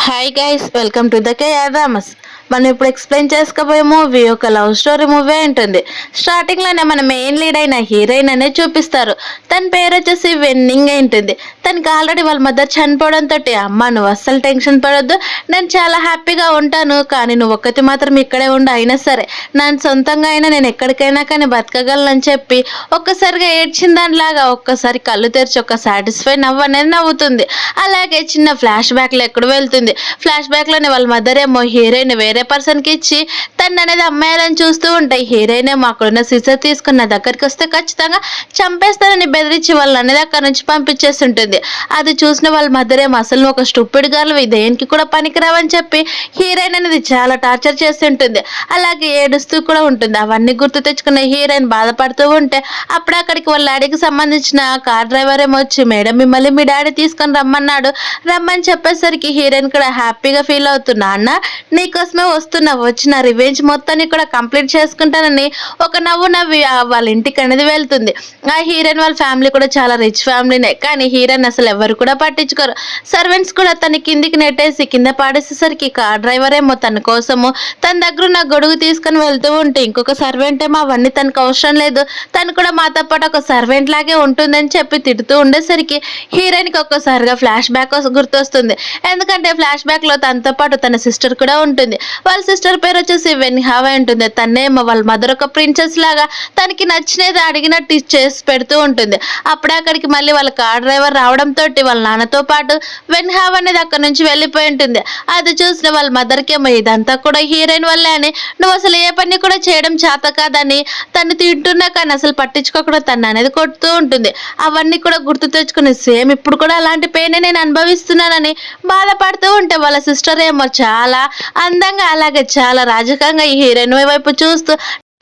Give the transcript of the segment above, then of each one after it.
Hi guys, welcome to the KR dramas. మనం ఇప్పుడు explain చేసుకోబోయే మూవీ ఒక లవ్ స్టోరీ మూవీ ఉంటుంది. స్టార్టింగ్ లోనే మన మెయిన్ లీడ్ అయిన హీరోయిన్ అనేది చూపిస్తారు. తన పేరు వచ్చేసి వెన్నింగ్ ఉంటుంది. తనకి ఆల్రెడీ వాళ్ళ మదర్ చనిపోవడంతో, అమ్మ నువ్వు అస్సలు టెన్షన్ పడొద్దు, నేను చాలా హ్యాపీగా ఉంటాను, కానీ నువ్వు ఒక్కటి మాత్రం ఇక్కడే ఉండు, అయినా సరే నన్ను సొంతంగా అయినా నేను ఎక్కడికైనా కానీ బతకగలనని చెప్పి ఒక్కసారిగా ఏడ్చిన దానిలాగా ఒక్కసారి కళ్ళు తెరిచి ఒక సాటిస్ఫై నవ్వు అనేది నవ్వుతుంది. అలాగే చిన్న ఫ్లాష్ బ్యాక్ లో ఎక్కడ వెళ్తుంది. ఫ్లాష్ బ్యాక్ లోనే వాళ్ళ మదర్ ఏమో హీరోయిన్ వేరే పర్సన్ కి ఇచ్చి తను అనేది అమ్మాయిలని చూస్తూ ఉంటాయి. హీరోయిన్ ఏమో అక్కడున్న సిజర్ తీసుకున్న దగ్గరికి వస్తే ఖచ్చితంగా చంపేస్తానని బెదిరించి వాళ్ళని అనేది అక్కడ నుంచి పంపించేస్తుంటుంది. అది చూసిన వాళ్ళ మదర్ ఏమో అసలు ఒక స్టూపిడ్ గర్ల్ దేనికి కూడా పనికిరావని చెప్పి హీరోయిన్ అనేది చాలా టార్చర్ చేస్తుంటుంది. అలాగే ఏడుస్తూ కూడా ఉంటుంది. అవన్నీ గుర్తు తెచ్చుకున్న హీరోయిన్ బాధపడుతూ ఉంటే అప్పుడు అక్కడికి వాళ్ళ డాడీకి సంబంధించిన కార్ డ్రైవర్ ఏమో వచ్చి, మేడం మిమ్మల్ని మీ డాడీ తీసుకొని రమ్మన్నాడు, రమ్మని చెప్పేసరికి హీరోయిన్ కూడా హ్యాపీగా ఫీల్ అవుతున్నా, అన్న నీకోసమే వస్తున్నా, వచ్చిన రివెంజ్ మొత్తాన్ని కూడా కంప్లీట్ చేసుకుంటానని ఒక నవ్వు నవ్వి వాళ్ళ ఇంటికి అనేది వెళ్తుంది. ఆ హీరోయిన్ వాళ్ళ ఫ్యామిలీ కూడా చాలా రిచ్ ఫ్యామిలీనే, కానీ హీరోయిన్ అసలు ఎవరు కూడా పట్టించుకోరు. సర్వెంట్స్ కూడా తన కిందికి నెట్టేసి కింద పాడేసేసరికి కార్ డ్రైవర్ ఏమో తన కోసము తన దగ్గర ఉన్న గొడుగు తీసుకుని వెళ్తూ ఉంటే ఇంకొక సర్వెంట్ ఏమో అవన్నీ తనకు అవసరం లేదు, తను కూడా మాతో పాటు ఒక సర్వెంట్ లాగే ఉంటుందని చెప్పి తిడుతూ ఉండేసరికి హీరోయిన్కి ఒక్కసారిగా ఫ్లాష్ బ్యాక్ గుర్తొస్తుంది. ఎందుకంటే ఫ్లాష్ బ్యాక్ లో తనతో పాటు తన సిస్టర్ కూడా ఉంటుంది. వాళ్ళ సిస్టర్ పేరు వచ్చేసి వెన్హావా ఉంటుంది. తనేమో వాళ్ళ మదర్ ఒక ప్రిన్సెస్ లాగా తనకి నచ్చినది అడిగినట్టు చేసి పెడుతూ ఉంటుంది. అప్పుడే అక్కడికి మళ్ళీ వాళ్ళ కార్ డ్రైవర్ రావడంతో వాళ్ళ నాన్నతో పాటు వెన్హావా అనేది అక్కడ నుంచి వెళ్ళిపోయి ఉంటుంది. అది చూసిన వాళ్ళ మదర్కి ఏమో ఇదంతా కూడా హీరోయిన్ వల్లే అని, నువ్వు అసలు ఏ పని కూడా చేయడం చేత కాదని తను తింటున్నా కానీ అసలు పట్టించుకోకుండా తను అనేది కొడుతూ ఉంటుంది. అవన్నీ కూడా గుర్తు తెచ్చుకుని సేమ్ ఇప్పుడు కూడా అలాంటి పెయిన్ నేను అనుభవిస్తున్నానని బాధపడుతూ ఉంటే వాళ్ళ సిస్టర్ ఏమో చాలా అందంగా అలాగే చాలా రాజకంగా ఈ హీరోయిన్ వైపు చూస్తూ,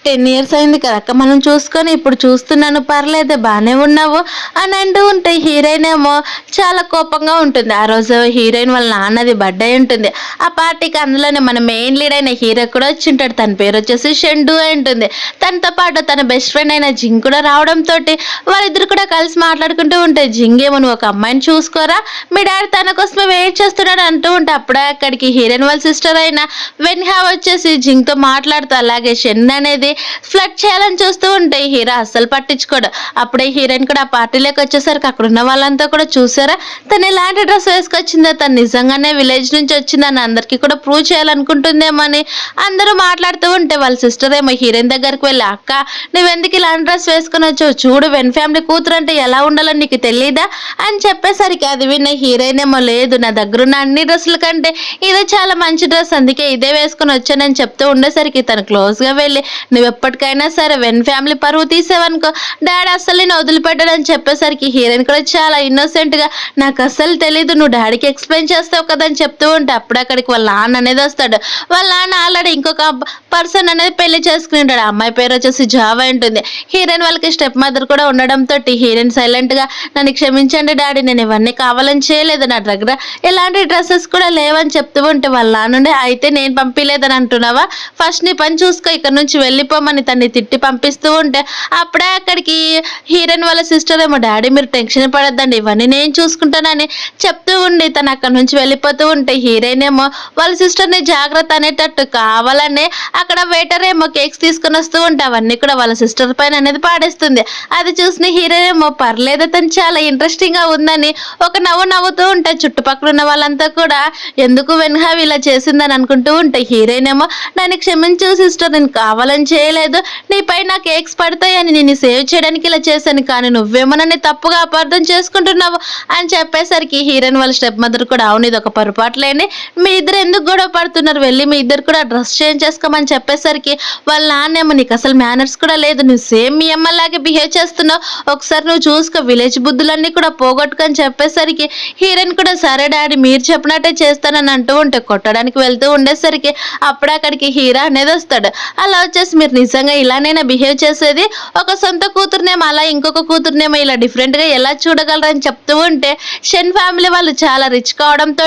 10 years అయింది కదా మనం చూసుకొని, ఇప్పుడు చూస్తున్నాను పర్లేదు బాగానే ఉన్నావు అని అంటూ ఉంటే హీరోయిన్ ఏమో చాలా కోపంగా ఉంటుంది. ఆ రోజు హీరోయిన్ వాళ్ళ నాన్నది బర్త్డే ఉంటుంది. ఆ పార్టీకి అందులోనే మన మెయిన్ లీడ్ అయిన హీరో కూడా వచ్చి ఉంటాడు. తన పేరు వచ్చేసి షెండు ఉంటుంది. తనతో పాటు తన బెస్ట్ ఫ్రెండ్ అయిన జింగ్ కూడా రావడంతో వాళ్ళిద్దరు కూడా కలిసి మాట్లాడుకుంటూ ఉంటే, జింగ్ ఏమో నువ్వు ఒక అమ్మాయిని చూసుకోరా, మీ డాడీ తన కోసమే వెయిట్ చేస్తున్నాడు అంటూ ఉంటే అప్పుడే అక్కడికి హీరోయిన్ వాళ్ళ సిస్టర్ అయిన వెన్హా వచ్చేసి జింగ్ తో మాట్లాడుతూ అలాగే షెన్ అనేది ఫ్లడ్ చేయాలని చూస్తూ ఉంటే హీరో అస్సలు పట్టించుకోడు. అప్పుడే హీరోయిన్ కూడా ఆ పార్టీలోకి వచ్చేసరికి అక్కడ ఉన్న వాళ్ళంతా కూడా చూసారా తను ఎలాంటి డ్రెస్ వేసుకొచ్చిందో, తను నిజంగానే విలేజ్ నుంచి వచ్చిందని అందరికీ కూడా ప్రూవ్ చేయాలనుకుంటుందేమో అని అందరూ మాట్లాడుతూ ఉంటే వాళ్ళ సిస్టర్ ఏమో హీరోయిన్ దగ్గరికి వెళ్ళి, అక్క నువ్వెందుకు ఇలాంటి డ్రెస్ వేసుకొని వచ్చావు, చూడు వెన్ ఫ్యామిలీ కూతురు అంటే ఎలా ఉండాలని నీకు తెలియదా అని చెప్పేసరికి అది విన్న హీరోయిన్ ఏమో, లేదు నా దగ్గర ఉన్న అన్ని డ్రెస్సుల కంటే ఇదే చాలా మంచి డ్రెస్, అందుకే ఇదే వేసుకొని వచ్చానని చెప్తూ ఉండేసరికి తను క్లోజ్ గా వెళ్ళి, నువ్వు ఎప్పటికైనా సరే వెన్ ఫ్యామిలీ పరువు తీసేవనుకో డాడీ అస్సలు నేను వదిలిపెట్టాడని చెప్పేసరికి హీరోయిన్ కూడా చాలా ఇన్నోసెంట్ గా, నాకు అస్సలు తెలీదు, నువ్వు డాడీకి ఎక్స్ప్లెయిన్ చేస్తావు కదా అని చెప్తూ ఉంటే అప్పుడు అక్కడికి వాళ్ళ నాన్న అనేది వస్తాడు. వాళ్ళ నాన్న ఆల్రెడీ ఇంకొక పర్సన్ అనేది పెళ్లి చేసుకుని ఉంటాడు. అమ్మాయి పేరు వచ్చేసి జావా ఉంటుంది. హీరోయిన్ వాళ్ళకి స్టెప్ మదర్ కూడా ఉండడంతో హీరోయిన్ సైలెంట్ గా, నన్ను క్షమించండి డాడీ, నేను ఇవన్నీ కావాలని చేయలేదు, నా దగ్గర ఎలాంటి డ్రెస్సెస్ కూడా లేవని చెప్తూ ఉంటే వాళ్ళ నాన్న, అయితే నేను పంపించలేదని అంటున్నావా, ఫస్ట్ నీ పని చూసుకో, ఇక్కడ నుంచి వెళ్ళిపోమని తన్ని తిట్టి పంపిస్తూ ఉంటే అప్పుడే అక్కడికి హీరోయిన్ వాళ్ళ సిస్టర్ ఏమో, డాడీ మీరు టెన్షన్ పడద్దండి, ఇవన్నీ నేను చూసుకుంటానని చెప్తూ ఉండి తను అక్కడ నుంచి వెళ్ళిపోతూ ఉంటే హీరోయిన్ ఏమో వాళ్ళ సిస్టర్ని జాగ్రత్త అనేటట్టు కావాలనే అక్కడ వెయిటర్ ఏమో కేక్స్ తీసుకొని వస్తూ ఉంటే అవన్నీ కూడా వాళ్ళ సిస్టర్ పైన అనేది పాడేస్తుంది. అది చూసిన హీరోయిన్ ఏమో, పర్లేదు తను చాలా ఇంట్రెస్టింగ్ గా ఉందని ఒక నవ్వు నవ్వుతూ ఉంటే చుట్టుపక్కల ఉన్న వాళ్ళంతా కూడా ఎందుకు వెన్హావ్ ఇలా చేసిందని అనుకుంటూ ఉంటే హీరోయిన్ ఏమో, నన్ను క్షమించు సిస్టర్, నేను కావాలని చేయలేదు, నీపై నా కేక్స్ పడతాయని నేను సేవ్ చేయడానికి ఇలా చేశాను, కానీ నువ్వేమో నన్ను తప్పుగా అపార్థం చేసుకుంటున్నావు అని చెప్పేసరికి హీరోయిన్ వాళ్ళ స్టెప్ మదర్ కూడా, అవును ఇది ఒక పొరపాట్లేని, మీ ఇద్దరు ఎందుకు గొడవ పడుతున్నారు, వెళ్ళి మీ ఇద్దరు కూడా డ్రెస్ చేంజ్ చేసుకోమని చెప్పేసరికి వాళ్ళ నాన్నేమో, నీకు అసలు మేనర్స్ కూడా లేదు, నువ్వు సేమ్ మీ అమ్మలాగే బిహేవ్ చేస్తున్నావు, ఒకసారి నువ్వు చూసుకో, విలేజ్ బుద్ధులన్నీ కూడా పోగొట్టుకొని చెప్పేసరికి హీరోయిన్ కూడా సరే డాడీ మీరు చెప్పినట్టే చేస్తానని అంటూ ఉంటే కొట్టడానికి వెళ్తూ ఉండేసరికి అప్పుడే అక్కడికి హీరో అనేది వస్తాడు. అలా వచ్చేసి, మీరు మీరు నిజంగా ఇలానైనా బిహేవ్ చేసేది, ఒక సొంత కూతురునేమో అలా ఇంకొక కూతురునేమో ఇలా డిఫరెంట్గా ఎలా చూడగలరని చెప్తూ ఉంటే షన్ ఫ్యామిలీ వాళ్ళు చాలా రిచ్ కావడంతో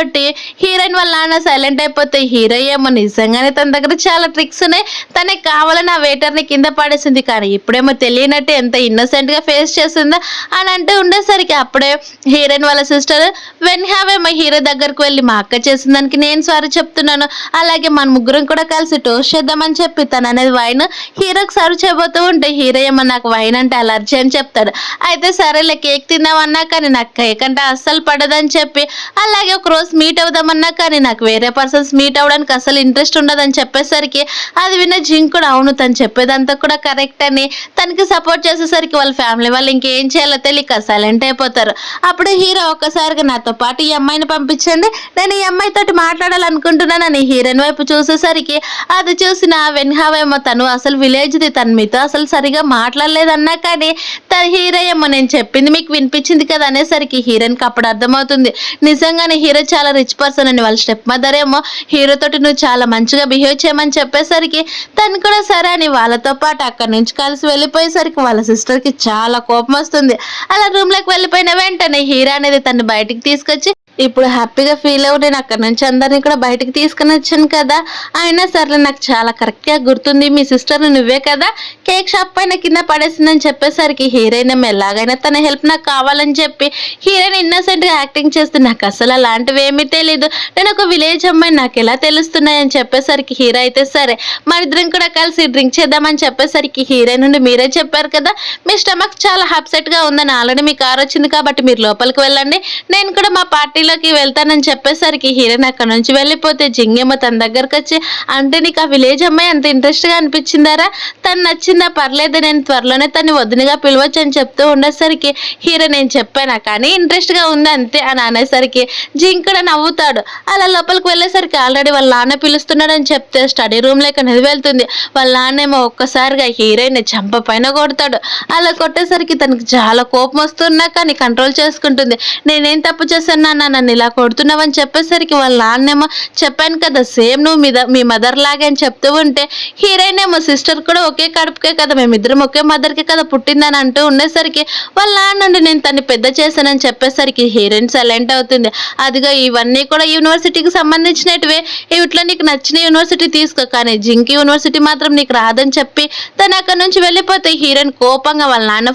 హీరోయిన్ వాళ్ళ నాన్న సైలెంట్ అయిపోతే హీరో ఏమో నిజంగానే తన దగ్గర చాలా ట్రిక్స్ ఉన్నాయి, తనకి కావాలని ఆ వెయిటర్ని కింద పడేసింది, కానీ ఇప్పుడేమో తెలియనట్టు ఎంత ఇన్నోసెంట్ గా ఫేస్ చేసిందా అని అంటూ ఉండేసరికి అప్పుడే హీరోయిన్ వాళ్ళ సిస్టర్ వెన్హావేమో హీరో దగ్గరకు వెళ్ళి మా అక్క చేసిన దానికి నేను సారీ చెప్తున్నాను, అలాగే మన ముగ్గురం కూడా కలిసి టోస్ట్ చేద్దామని చెప్పి తను అనేది వైన్ హీరోకి సర్వ్ చేయబోతూ ఉంటే హీరో ఏమో నాకు వైన్ అంటే అలర్జీ అని చెప్తాడు. అయితే సరేలే కేక్ తిందామన్నా కానీ నాకు కేక్ అంటే అస్సలు పడదని చెప్పి, అలాగే ఒక రోజు మీట్ అవుదామన్నా కానీ నాకు వేరే పర్సన్స్ మీట్ అవ్వడానికి అసలు ఇంట్రెస్ట్ ఉండదని చెప్పేసరికి అది విన్న జింక్ కూడా అవును తను చెప్పేదంతా కూడా కరెక్ట్ అని తనకి సపోర్ట్ చేసేసరికి వాళ్ళ ఫ్యామిలీ వాళ్ళు ఇంకేం చేయాలో తెలియక సైలెంట్ అయిపోతారు. అప్పుడు హీరో ఒక్కసారిగా నాతో పాటు ఈ అమ్మాయిని పంపించండి, నేను ఈ అమ్మాయితోటి మాట్లాడాలనుకుంటున్నానని హీరోయిన్ వైపు చూసేసరికి అది చూసిన వెన్హావేమో తను అసలు విలేజ్ది, తను మీతో అసలు సరిగా మాట్లాడలేదన్నా కానీ తన హీరో ఏమో నేను చెప్పింది మీకు వినిపించింది కదా అనేసరికి హీరోయిన్కి అప్పుడు అర్థమవుతుంది నిజంగానే హీరో చాలా రిచ్ పర్సన్ అని. వాళ్ళ స్టెప్ మదర్ ఏమో హీరో తోటి నువ్వు చాలా మంచిగా బిహేవ్ చేయమని చెప్పేసరికి తను కూడా సరే అని వాళ్ళతో పాటు అక్కడి నుంచి కలిసి వెళ్ళిపోయేసరికి వాళ్ళ సిస్టర్కి చాలా కోపం వస్తుంది. అలా రూమ్లోకి వెళ్ళిపోయిన వెంటనే హీరో అనేది తను బయటికి తీసుకొచ్చి ఇప్పుడు హ్యాపీగా ఫీల్ అవ్వు, నేను అక్కడి నుంచి అందరినీ కూడా బయటకు తీసుకుని వచ్చాను కదా, అయినా సరే నాకు చాలా కరెక్ట్గా గుర్తుంది మీ సిస్టర్ని నువ్వే కదా కేక్ షాప్ పైన కింద పడేసిందని చెప్పేసరికి హీరోయిన్ ఎలాగైనా తన హెల్ప్ నాకు కావాలని చెప్పి హీరోయిన్ ఇన్నోసెంట్గా యాక్టింగ్ చేస్తే నాకు అసలు అలాంటివి ఏమీ తెలీదు, నేను ఒక విలేజ్ అమ్మాయి నాకు ఎలా తెలుస్తున్నాయని చెప్పేసరికి హీరో అయితే సరే మన ఇద్దరం కూడా కలిసి డ్రింక్ చేద్దామని చెప్పేసరికి హీరోయిన్ నుండి మీరే చెప్పారు కదా మీ స్టమక్ చాలా అప్సెట్గా ఉందని, ఆల్రెడీ మీ కార్ వచ్చింది కాబట్టి మీరు లోపలికి వెళ్ళండి, నేను కూడా మా పార్టీలోకి వెళ్తానని చెప్పేసరికి హీరోయిన్ అక్కడ నుంచి వెళ్ళిపోతే జింగేమో తన దగ్గరకు వచ్చి అంటే నీకు ఆ విలేజ్ అమ్మాయి అంత ఇంట్రెస్ట్గా అనిపించిందారా, తను నచ్చిందా, పర్లేదు నేను త్వరలోనే తను వదినగా పిలవచ్చు అని చెప్తూ ఉండేసరికి హీరో నేను చెప్పానా కానీ ఇంట్రెస్ట్గా ఉంది అంతే అని అనేసరికి జింక్ కూడా నవ్వుతాడు. అలా లోపలికి వెళ్ళేసరికి ఆల్రెడీ వాళ్ళ నాన్న పిలుస్తున్నాడని చెప్తే స్టడీ రూమ్ లేక అనేది వెళ్తుంది. వాళ్ళ నాన్నేమో ఒక్కసారిగా హీరోయిన్ చంప పైన కొడతాడు. అలా కొట్టేసరికి తనకి చాలా కోపం వస్తున్నా కానీ కంట్రోల్ చేసుకుంటుంది. నేనేం తప్పు చేశాను నాన్న నన్ను ఇలా కొడుతున్నావని చెప్పేసరికి వాళ్ళ నాన్నేమో చెప్పాను కదా సేమ్ నువ్వు మీ మదర్ లాగే అని చెప్తూ ఉంటే హీరోయిన్ ఏమో సిస్టర్ కూడా ఒకే కడుపుకే కదా మేమిద్దరం ఒకే మదర్కి కదా పుట్టిందని అంటూ ఉండేసరికి వాళ్ళ నాన్న నుండి నేను తను పెద్ద చేశానని చెప్పేసరికి హీరోయిన్ సైలెంట్ అవుతుంది. అదిగా ఇవన్నీ కూడా యూనివర్సిటీకి సంబంధించినటివే, ఇట్లా నీకు నచ్చిన యూనివర్సిటీ తీసుకో కానీ జింకి యూనివర్సిటీ మాత్రం నీకు రాదని చెప్పి తను అక్కడ నుంచి వెళ్ళిపోతే హీరోయిన్ కోపంగా వాళ్ళ నాన్న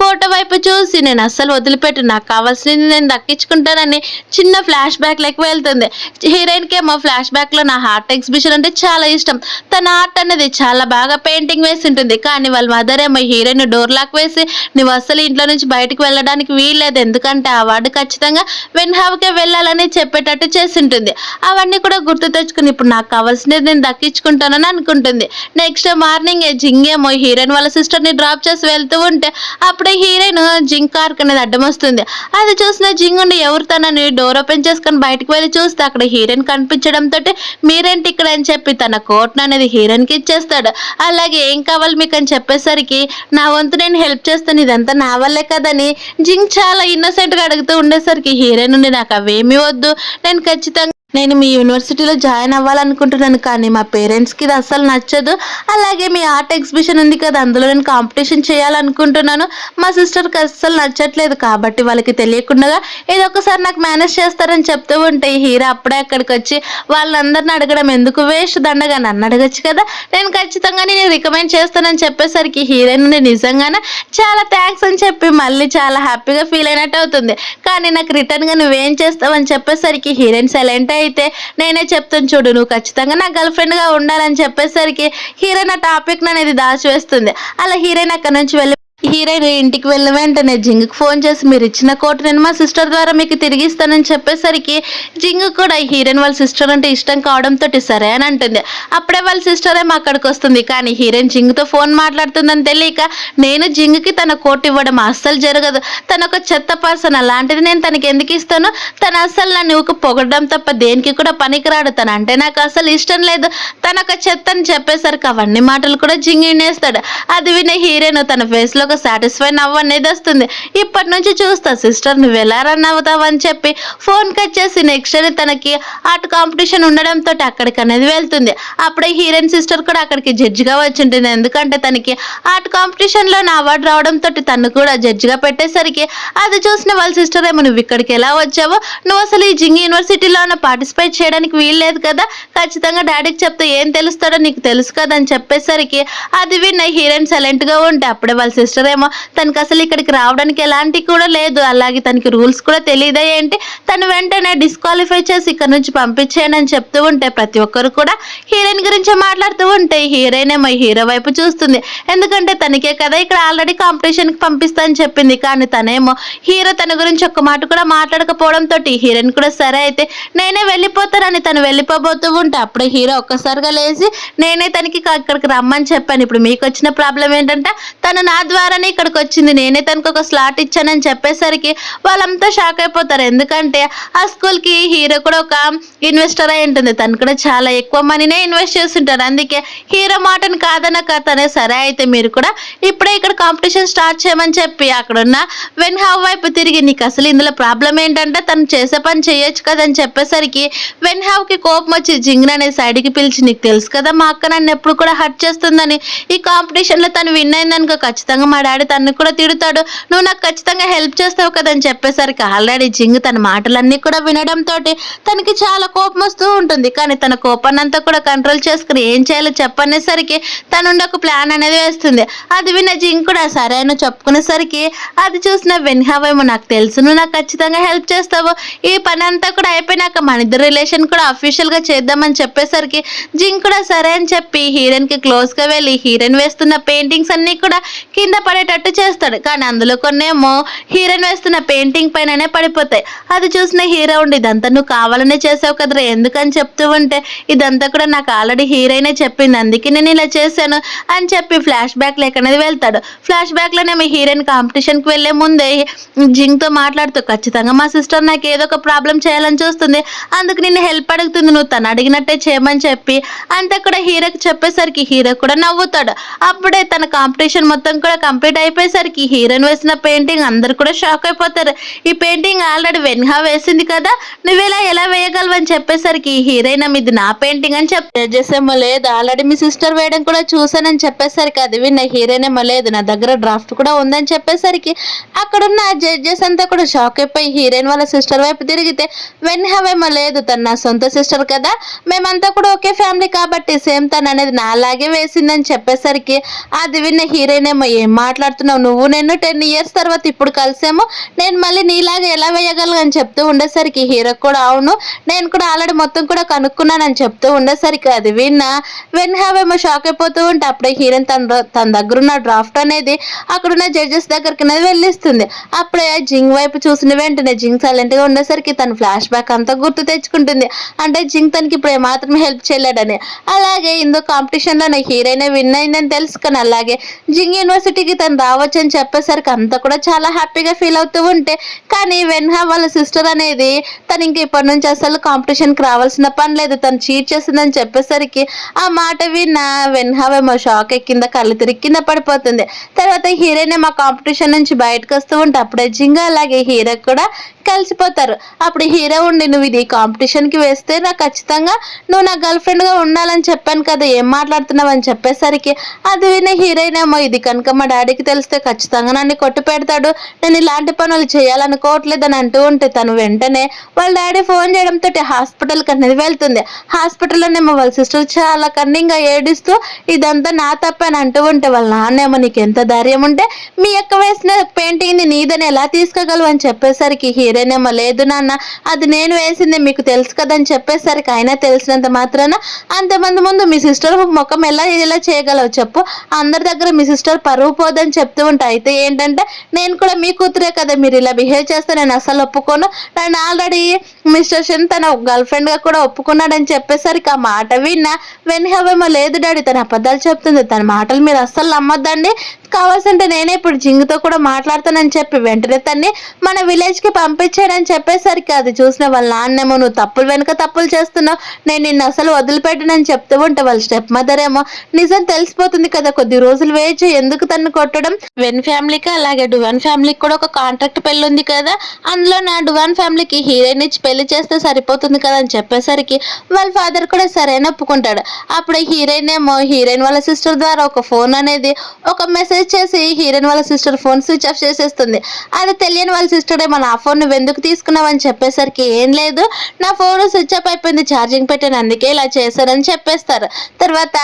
ఫోటో వైపు చూసి నేను అస్సలు వదిలిపెట్టి నాకు కావాల్సింది నేను దక్కించుకుంటానని చిన్న ఫ్లాష్ బ్యాక్ లెక్క వెళ్తుంది. హీరోయిన్కి ఏమో ఫ్లాష్ బ్యాక్ లో నా ఆర్ట్ ఎగ్జిబిషన్ అంటే చాలా ఇష్టం, తన ఆర్ట్ అనేది చాలా బాగా పెయింటింగ్ వేసి ఉంటుంది, కానీ వాళ్ళ మదర్ ఏమో హీరోయిన్ డోర్ లాక్ వేసి నువ్వు అస్సలు ఇంట్లో నుంచి బయటకు వెళ్ళడానికి వీల్లేదు ఎందుకంటే ఆ వార్డు ఖచ్చితంగా వెన్హావ్కే వెళ్ళాలని చెప్పేటట్టు చేసి ఉంటుంది. అవన్నీ కూడా గుర్తు తెచ్చుకుని ఇప్పుడు నాకు కావాల్సినది నేను దక్కించుకుంటానని అనుకుంటుంది. నెక్స్ట్ మార్నింగ్ జింగ్ ఏమో హీరోయిన్ వాళ్ళ సిస్టర్ని డ్రాప్ చేసి వెళ్తూ ఉంటే అప్పుడే హీరోయిన్ జింగ్ కార్క్ అనేది అడ్డం వస్తుంది. అది చూసిన జింగ్ ఉండి ఎవరు తనని డోర్ ఓపెన్ చేసుకొని బయటకు వెళ్ళి చూస్తే అక్కడ హీరోయిన్ కనిపించడంతో మీరేంటి ఇక్కడ అని చెప్పి తన కోట్ను అనేది హీరోయిన్కి ఇచ్చేస్తాడు. అలాగే ఏం కావాలి మీకు అని చెప్పేసరికి నా వంతు నేను హెల్ప్ చేస్తాను ఇదంతా నా వల్లే కదని జింగ్ చాలా ఇన్నోసెంట్గా అడుగుతూ ఉండేసరికి హీరోయిన్ నుండి నాకు అవేమీ వద్దు, నేను ఖచ్చితంగా నేను మీ యూనివర్సిటీలో జాయిన్ అవ్వాలనుకుంటున్నాను కానీ మా పేరెంట్స్కి ఇది అస్సలు నచ్చదు, అలాగే మీ ఆర్ట్ ఎగ్జిబిషన్ ఉంది కదా అందులో నేను కాంపిటీషన్ చేయాలనుకుంటున్నాను, మా సిస్టర్కి అస్సలు నచ్చట్లేదు కాబట్టి వాళ్ళకి తెలియకుండా ఇది ఒకసారి నాకు మేనేజ్ చేస్తారని చెప్తూ ఉంటే హీరో అప్పుడే అక్కడికి వచ్చి వాళ్ళందరిని అడగడం ఎందుకు వేస్ట్ దండగా నన్ను అడగచ్చు కదా నేను ఖచ్చితంగా నేను రికమెండ్ చేస్తానని చెప్పేసరికి హీరోయిన్ నిజంగానే చాలా థ్యాంక్స్ అని చెప్పి మళ్ళీ చాలా హ్యాపీగా ఫీల్ అయినట్టు అవుతుంది. కానీ నాకు రిటర్న్గా నువ్వేం చేస్తావని చెప్పేసరికి హీరోయిన్ సైలెంట్ అయితే నేనే చెప్తాను చూడు నువ్వు ఖచ్చితంగా నా గర్ల్ ఫ్రెండ్ గా ఉండాలని చెప్పేసరికి హీరోయిన్ ఆ టాపిక్ అనేది దాచివేస్తుంది. అలా హీరోయిన్ అక్కడ నుంచి వెళ్ళి హీరోయిన్ ఇంటికి వెళ్ళిన వెంటనే జింగ్కి ఫోన్ చేసి మీరు ఇచ్చిన కోట్ నేను మా సిస్టర్ ద్వారా మీకు తిరిగి ఇస్తానని చెప్పేసరికి జింగ్ కూడా హీరోయిన్ వాళ్ళ సిస్టర్ అంటే ఇష్టం కావడంతో సరే అని అంటుంది. అప్పుడే వాళ్ళ సిస్టర్ ఏమో అక్కడికి వస్తుంది కానీ హీరోయిన్ జింగ్తో ఫోన్ మాట్లాడుతుందని తెలియక నేను జింగ్కి తన కోట్ ఇవ్వడం అస్సలు జరగదు, తన ఒక చెత్త పర్సన్ అలాంటిది నేను తనకి ఎందుకు ఇస్తాను, తను అస్సలు నన్ను ఊక పొగడడం తప్ప దేనికి కూడా పనికిరాడు, తన అంటే నాకు అసలు ఇష్టం లేదు, తన ఒక చెత్త అని చెప్పేసరికి అవన్నీ మాటలు కూడా జింగ్ వినేస్తాడు. అది వినే హీరోయిన్ తన ఫేస్లో ఒక ఒక సాటిస్ఫై నవ్వు అనేది వస్తుంది. ఇప్పటి నుంచి చూస్తా సిస్టర్ నువ్వు ఎలా రన్ అవుతావు అని చెప్పి ఫోన్ కట్ చేసి నెక్స్ట్ డే తనకి ఆర్ట్ కాంపిటీషన్ ఉండడంతో అక్కడికి అనేది వెళ్తుంది. అప్పుడే హీరోయిన్ సిస్టర్ కూడా అక్కడికి జడ్జిగా వచ్చి ఉంటుంది. ఎందుకంటే తనకి ఆర్ట్ కాంపిటీషన్ లో నా అవార్డు రావడంతో తను కూడా జడ్జిగా పెట్టేసరికి అది చూసిన వాళ్ళ సిస్టర్ ఏమో నువ్వు ఇక్కడికి ఎలా వచ్చావో, నువ్వు అసలు ఈ జింగి యూనివర్సిటీలో పార్టిసిపేట్ చేయడానికి వీల్లేదు కదా, ఖచ్చితంగా డాడీకి చెప్తే ఏం తెలుస్తాడో నీకు తెలుసు కదా అని చెప్పేసరికి అది విన్న హీరోయిన్ సైలెంట్ గా ఉంటే అప్పుడే వాళ్ళ సిస్టర్ ఏమో తనకి అసలు ఇక్కడికి రావడానికి ఎలాంటి కూడా లేదు, అలాగే తనకి రూల్స్ కూడా తెలియదా ఏంటి, తను వెంటనే డిస్క్వాలిఫై చేసి ఇక్కడ నుంచి పంపించేయండి అని చెప్తూ ఉంటే ప్రతి ఒక్కరు కూడా హీరోయిన్ గురించి మాట్లాడుతూ ఉంటే హీరోయిన్ ఏమో హీరో వైపు చూస్తుంది. ఎందుకంటే తనకే కదా ఇక్కడ ఆల్రెడీ కాంపిటీషన్ కి పంపిస్తా అని చెప్పింది, కానీ తనేమో హీరో తన గురించి ఒక్క మాట కూడా మాట్లాడకపోవడంతో హీరోయిన్ కూడా సరే అయితే నేనే వెళ్ళిపోతానని తను వెళ్ళిపోబోతూ ఉంటే అప్పుడే హీరో ఒక్కసారిగా లేచి నేనే తనకి ఇక్కడికి రమ్మని చెప్పాను, ఇప్పుడు మీకు వచ్చిన ప్రాబ్లం ఏంటంటే తను నా ద్వారానే ఇక్కడికి వచ్చింది, నేనే తనకు ఒక స్లాట్ ఇచ్చానని చెప్పేసరికి వాళ్ళంతా షాక్ అయిపోతారు. ఎందుకంటే ఆ స్కూల్ కి హీరో కూడా ఒక ఇన్వెస్టర్ అయి ఉంటుంది, తను కూడా చాలా ఎక్కువ మనీనే ఇన్వెస్ట్ చేస్తుంటారు. అందుకే హీరో మాటను కాదనక తనే సరే అయితే మీరు కూడా ఇప్పుడే ఇక్కడ కాంపిటీషన్ స్టార్ట్ చేయమని చెప్పి అక్కడున్న వెన్ హావ్ వైపు తిరిగి నీకు అసలు ఇందులో ప్రాబ్లం ఏంటంటే తను చేసే పని చేయొచ్చు కదని చెప్పేసరికి వెన్ హావ్ కి కోపం వచ్చి జింగ్న అనే సైడ్ కి పిలిచి నీకు తెలుసు కదా మా అక్క నన్ను ఎప్పుడు కూడా హర్ట్ చేస్తుందని, ఈ కాంపిటీషన్ లో తను విన్ అయిందనుకో ఖచ్చితంగా మా డాడీ తను కూడా తిడతాడు, నువ్వు నాకు ఖచ్చితంగా హెల్ప్ చేస్తావు కదని చెప్పేసరికి ఆల్రెడీ జింగ్ తన మాటలన్నీ కూడా వినడంతో తనకి చాలా కోపం వస్తూ ఉంటుంది. కానీ తన కోపాన్నంతా కూడా కంట్రోల్ చేసుకుని ఏం చేయాలో చెప్పనేసరికి తనుండి ఒక ప్లాన్ అనేది వేస్తుంది. అది విన్న జింగ్ కూడా సరే అని చెప్పుకునేసరికి అది చూసిన వెన్ హావ్ ఏమో నాకు తెలుసు నువ్వు నాకు ఖచ్చితంగా హెల్ప్ చేస్తావు, ఈ పని అంతా కూడా అయిపోయినాక మన ఇద్దరు రిలేషన్ కూడా అఫీషియల్ గా చేద్దామని చెప్పేసరికి జింగ్ కూడా సరే అని చెప్పి హీరోయిన్ కి క్లోజ్ గా వెళ్ళి హీరోయిన్ వేస్తున్న పెయింటింగ్స్ అన్ని కూడా కింద పడేటట్టు చేస్తాడు. కానీ అందులో కొన్నేమో హీరోయిన్ వేస్తున్న పెయింటింగ్ పైననే పడిపోతాయి. అది చూసిన హీరో ఉండి ఇదంతా నువ్వు కావాలనే చేసావు కదరా, ఎందుకని చెప్తూ ఉంటే ఇదంతా కూడా నాకు ఆల్రెడీ హీరోయినే చెప్పింది అందుకే నేను ఇలా చేశాను అని చెప్పి ఫ్లాష్ బ్యాక్ లేకనేది వెళ్తాడు. ఫ్లాష్ బ్యాక్ లోనేమో హీరోయిన్ కాంపిటీషన్ కి వెళ్లే ముందే జింగ్ తో మాట్లాడుతూ ఖచ్చితంగా మా సిస్టర్ నాకు ఏదో ఒక ప్రాబ్లం చేయాలని చూస్తుంది, అందుకు నిన్ను హెల్ప్ అడుగుతుంది, నువ్వు తను అడిగినట్టే చేయమని చెప్పి అంతా కూడా హీరోకి చెప్పేసరికి హీరో కూడా నవ్వుతాడు. అప్పుడే తన కాంపిటీషన్ మొత్తం కూడా కంప్లీట్ అయిపోయేసరికి హీరోయిన్ వేసిన పెయింటింగ్ అందరు కూడా షాక్ అయిపోతారు. ఈ పెయింటింగ్ ఆల్రెడీ వెన్హా వేసింది కదా, నువ్వు ఇలా ఎలా వేయగలవు అని చెప్పేసరికి హీరోయిన్ ఇది నా పెయింటింగ్ అని చేసేమో లేదు, ఆల్రెడీ మీ సిస్టర్ వేయడం కూడా చూసానని చెప్పేసరికి అది విన్న హీరోయిన్ ఏమో లేదు నా దగ్గర డ్రాఫ్ట్ కూడా ఉందని చెప్పేసరికి అక్కడున్న జడ్జెస్ అంతా కూడా షాక్ అయిపోయి హీరోయిన్ వాళ్ళ సిస్టర్ వైపు తిరిగితే వెన్హావేమో లేదు తను నా సొంత సిస్టర్ కదా, మేమంతా కూడా ఒకే ఫ్యామిలీ కాబట్టి సేమ్ తను అనేది నాలాగే వేసిందని చెప్పేసరికి అది విన్న హీరోయిన్ ఏమో ఏం మాట్లాడుతున్నావు నువ్వు, నేను 10 years తర్వాత ఇప్పుడు కలిసేమో నేను మళ్ళీ నీలాగా ఎలా వేయగలను అని చెప్తూ ఉండేసరికి హీరో కూడా అవును నేను కూడా ఆల్రెడీ మొత్తం కూడా కనుక్కున్నానని చెప్తూ ఉండేసరికి అది విన్న వెన్హావేమో షాక్ అయిపోతూ ఉంటే అప్పుడే హీరోయిన్ తన దగ్గర ఉన్న డ్రాఫ్ట్ అనేది అక్కడున్న జడ్జెస్ దగ్గరికి వెళ్ళిస్తుంది. అప్పుడే జింగ్ వైపు చూసిన వెంటనే జింగ్ సైలెంట్ గా ఉండేసరికి తన ఫ్లాష్ బ్యాక్ అంతా గుర్తు తెచ్చుకుంటుంది, అంటే జింగ్ తనకి ఇప్పుడు ఏమాత్రం హెల్ప్ చేయలేడని. అలాగే ఇందో కాంపిటీషన్ లో హీరోయిన్ విన్ అయిందని తెలుసు కానీ అలాగే జింగ్ యూనివర్సిటీకి తను రావచ్చు అని చెప్పేసరికి అంతా కూడా చాలా హ్యాపీగా ఫీల్ అవుతూ ఉంటే కానీ వెన్హా వాళ్ళ సిస్టర్ అనేది తను ఇంక ఇప్పటి నుంచి అసలు కాంపిటీషన్ కి రావాల్సిన పని లేదు, తను చీట్ చేసిందని చెప్పేసరికి ఆ మాట విన్న వెన్హా ఏమో షాక్ కింద కళ్ళు తిరిగి కింద పడిపోతుంది. తర్వాత హీరోయిన్ మా కాంపిటీషన్ నుంచి బయటకు వస్తూ ఉంటే అప్పుడే జింగ్ అలాగే హీరో కూడా కలిసిపోతారు. అప్పుడు హీరో ఉండి నువ్వు ఇది కాంపిటీషన్ కి వేస్తే నాకు ఖచ్చితంగా నువ్వు నా గర్ల్ ఫ్రెండ్ గా ఉండాలని చెప్పాను కదా, ఏం మాట్లాడుతున్నావు అని చెప్పేసరికి అది విన్న హీరోయిన్ ఏమో ఇది కనుక మా డాడీకి తెలిస్తే ఖచ్చితంగా నన్ను కొట్టు పెడతాడు, నేను ఇలాంటి పనులు చేయాలనుకోవట్లేదు అని అంటూ ఉంటే తను వెంటనే వాళ్ళ డాడీ ఫోన్ చేయడంతో హాస్పిటల్ కి అనేది వెళ్తుంది. హాస్పిటల్లోనేమో వాళ్ళ సిస్టర్ చాలా కన్నింగా ఏడుస్తూ ఇదంతా నా తప్పే అని అంటూ ఉంటే వాళ్ళ నాన్నేమో నీకు ఎంత ధైర్యం ఉంటే మీ అక్క వేసిన పెయింటింగ్ ని నీదని ఎలా తీసుకోగలవు అని చెప్పేసరికి హీరోయిన్ ఏమో లేదు నాన్న అది నేను వేసింది మీకు తెలుసు కదని చెప్పేసరికి అయినా తెలిసినంత మాత్రాన అంతమంది ముందు మీ సిస్టర్ ముఖం ఎలా చేయగలవు చెప్పు, అందరి దగ్గర మీ సిస్టర్ పరువు పోదని చెప్తూ ఉంటా, అయితే ఏంటంటే నేను కూడా మీ కూతురే కదా మీరు ఇలా బిహేవ్ చేస్తే నేను అసలు ఒప్పుకోను, నన్ను ఆల్రెడీ మిస్టర్ షన్ తన గర్ల్ ఫ్రెండ్ గా కూడా ఒప్పుకున్నాడని చెప్పేసరికి ఆ మాట విన్నా వెన్హావేమో లేదు డాడీ తన అబద్ధాలు చెప్తుంది, తన మాటలు మీరు అస్సలు నమ్మొద్దండి, కావాల్సింటే నేనే ఇప్పుడు జింగ్తో కూడా మాట్లాడతానని చెప్పి వెంటనే తన్ని మన విలేజ్ కి పంపించాడని చెప్పేసరికి అది చూసిన వాళ్ళ నాన్నేమో నువ్వు తప్పులు వెనుక తప్పులు చేస్తున్నావు, నేను నిన్ను అసలు వదిలిపెట్టనని చెప్తూ ఉంటే వాళ్ళ స్టెప్ మదర్ ఏమో నిజం తెలిసిపోతుంది కదా కొద్ది రోజులు వేచి ఎందుకు తను కొట్టడం. వెన్ ఫ్యామిలీకి అలాగే డువాన్ ఫ్యామిలీకి కూడా ఒక కాంట్రాక్ట్ పెళ్లి ఉంది కదా, అందులో నా డువాన్ ఫ్యామిలీకి హీరోయిన్ ఇచ్చి పెళ్లి చేస్తే సరిపోతుంది కదా అని చెప్పేసరికి వాళ్ళ ఫాదర్ కూడా సరైన ఒప్పుకుంటాడు. అప్పుడు హీరోయిన్ ఏమో హీరోయిన్ వాళ్ళ సిస్టర్ ద్వారా ఒక ఫోన్ అనేది ఒక మెసేజ్ చేసి హీరోయిన్ వాళ్ళ సిస్టర్ ఫోన్ స్విచ్ ఆఫ్ చేసేస్తుంది. అది తెలియని వాళ్ళ సిస్టర్ ఏమో నా ఫోన్ నువ్వు ఎందుకు తీసుకున్నావు అని చెప్పేసరికి ఏం లేదు, నా ఫోన్ స్విచ్ ఆఫ్ అయిపోయింది, ఛార్జింగ్ పెట్టాను, అందుకే ఇలా చేశారని చెప్పేస్తారు. తర్వాత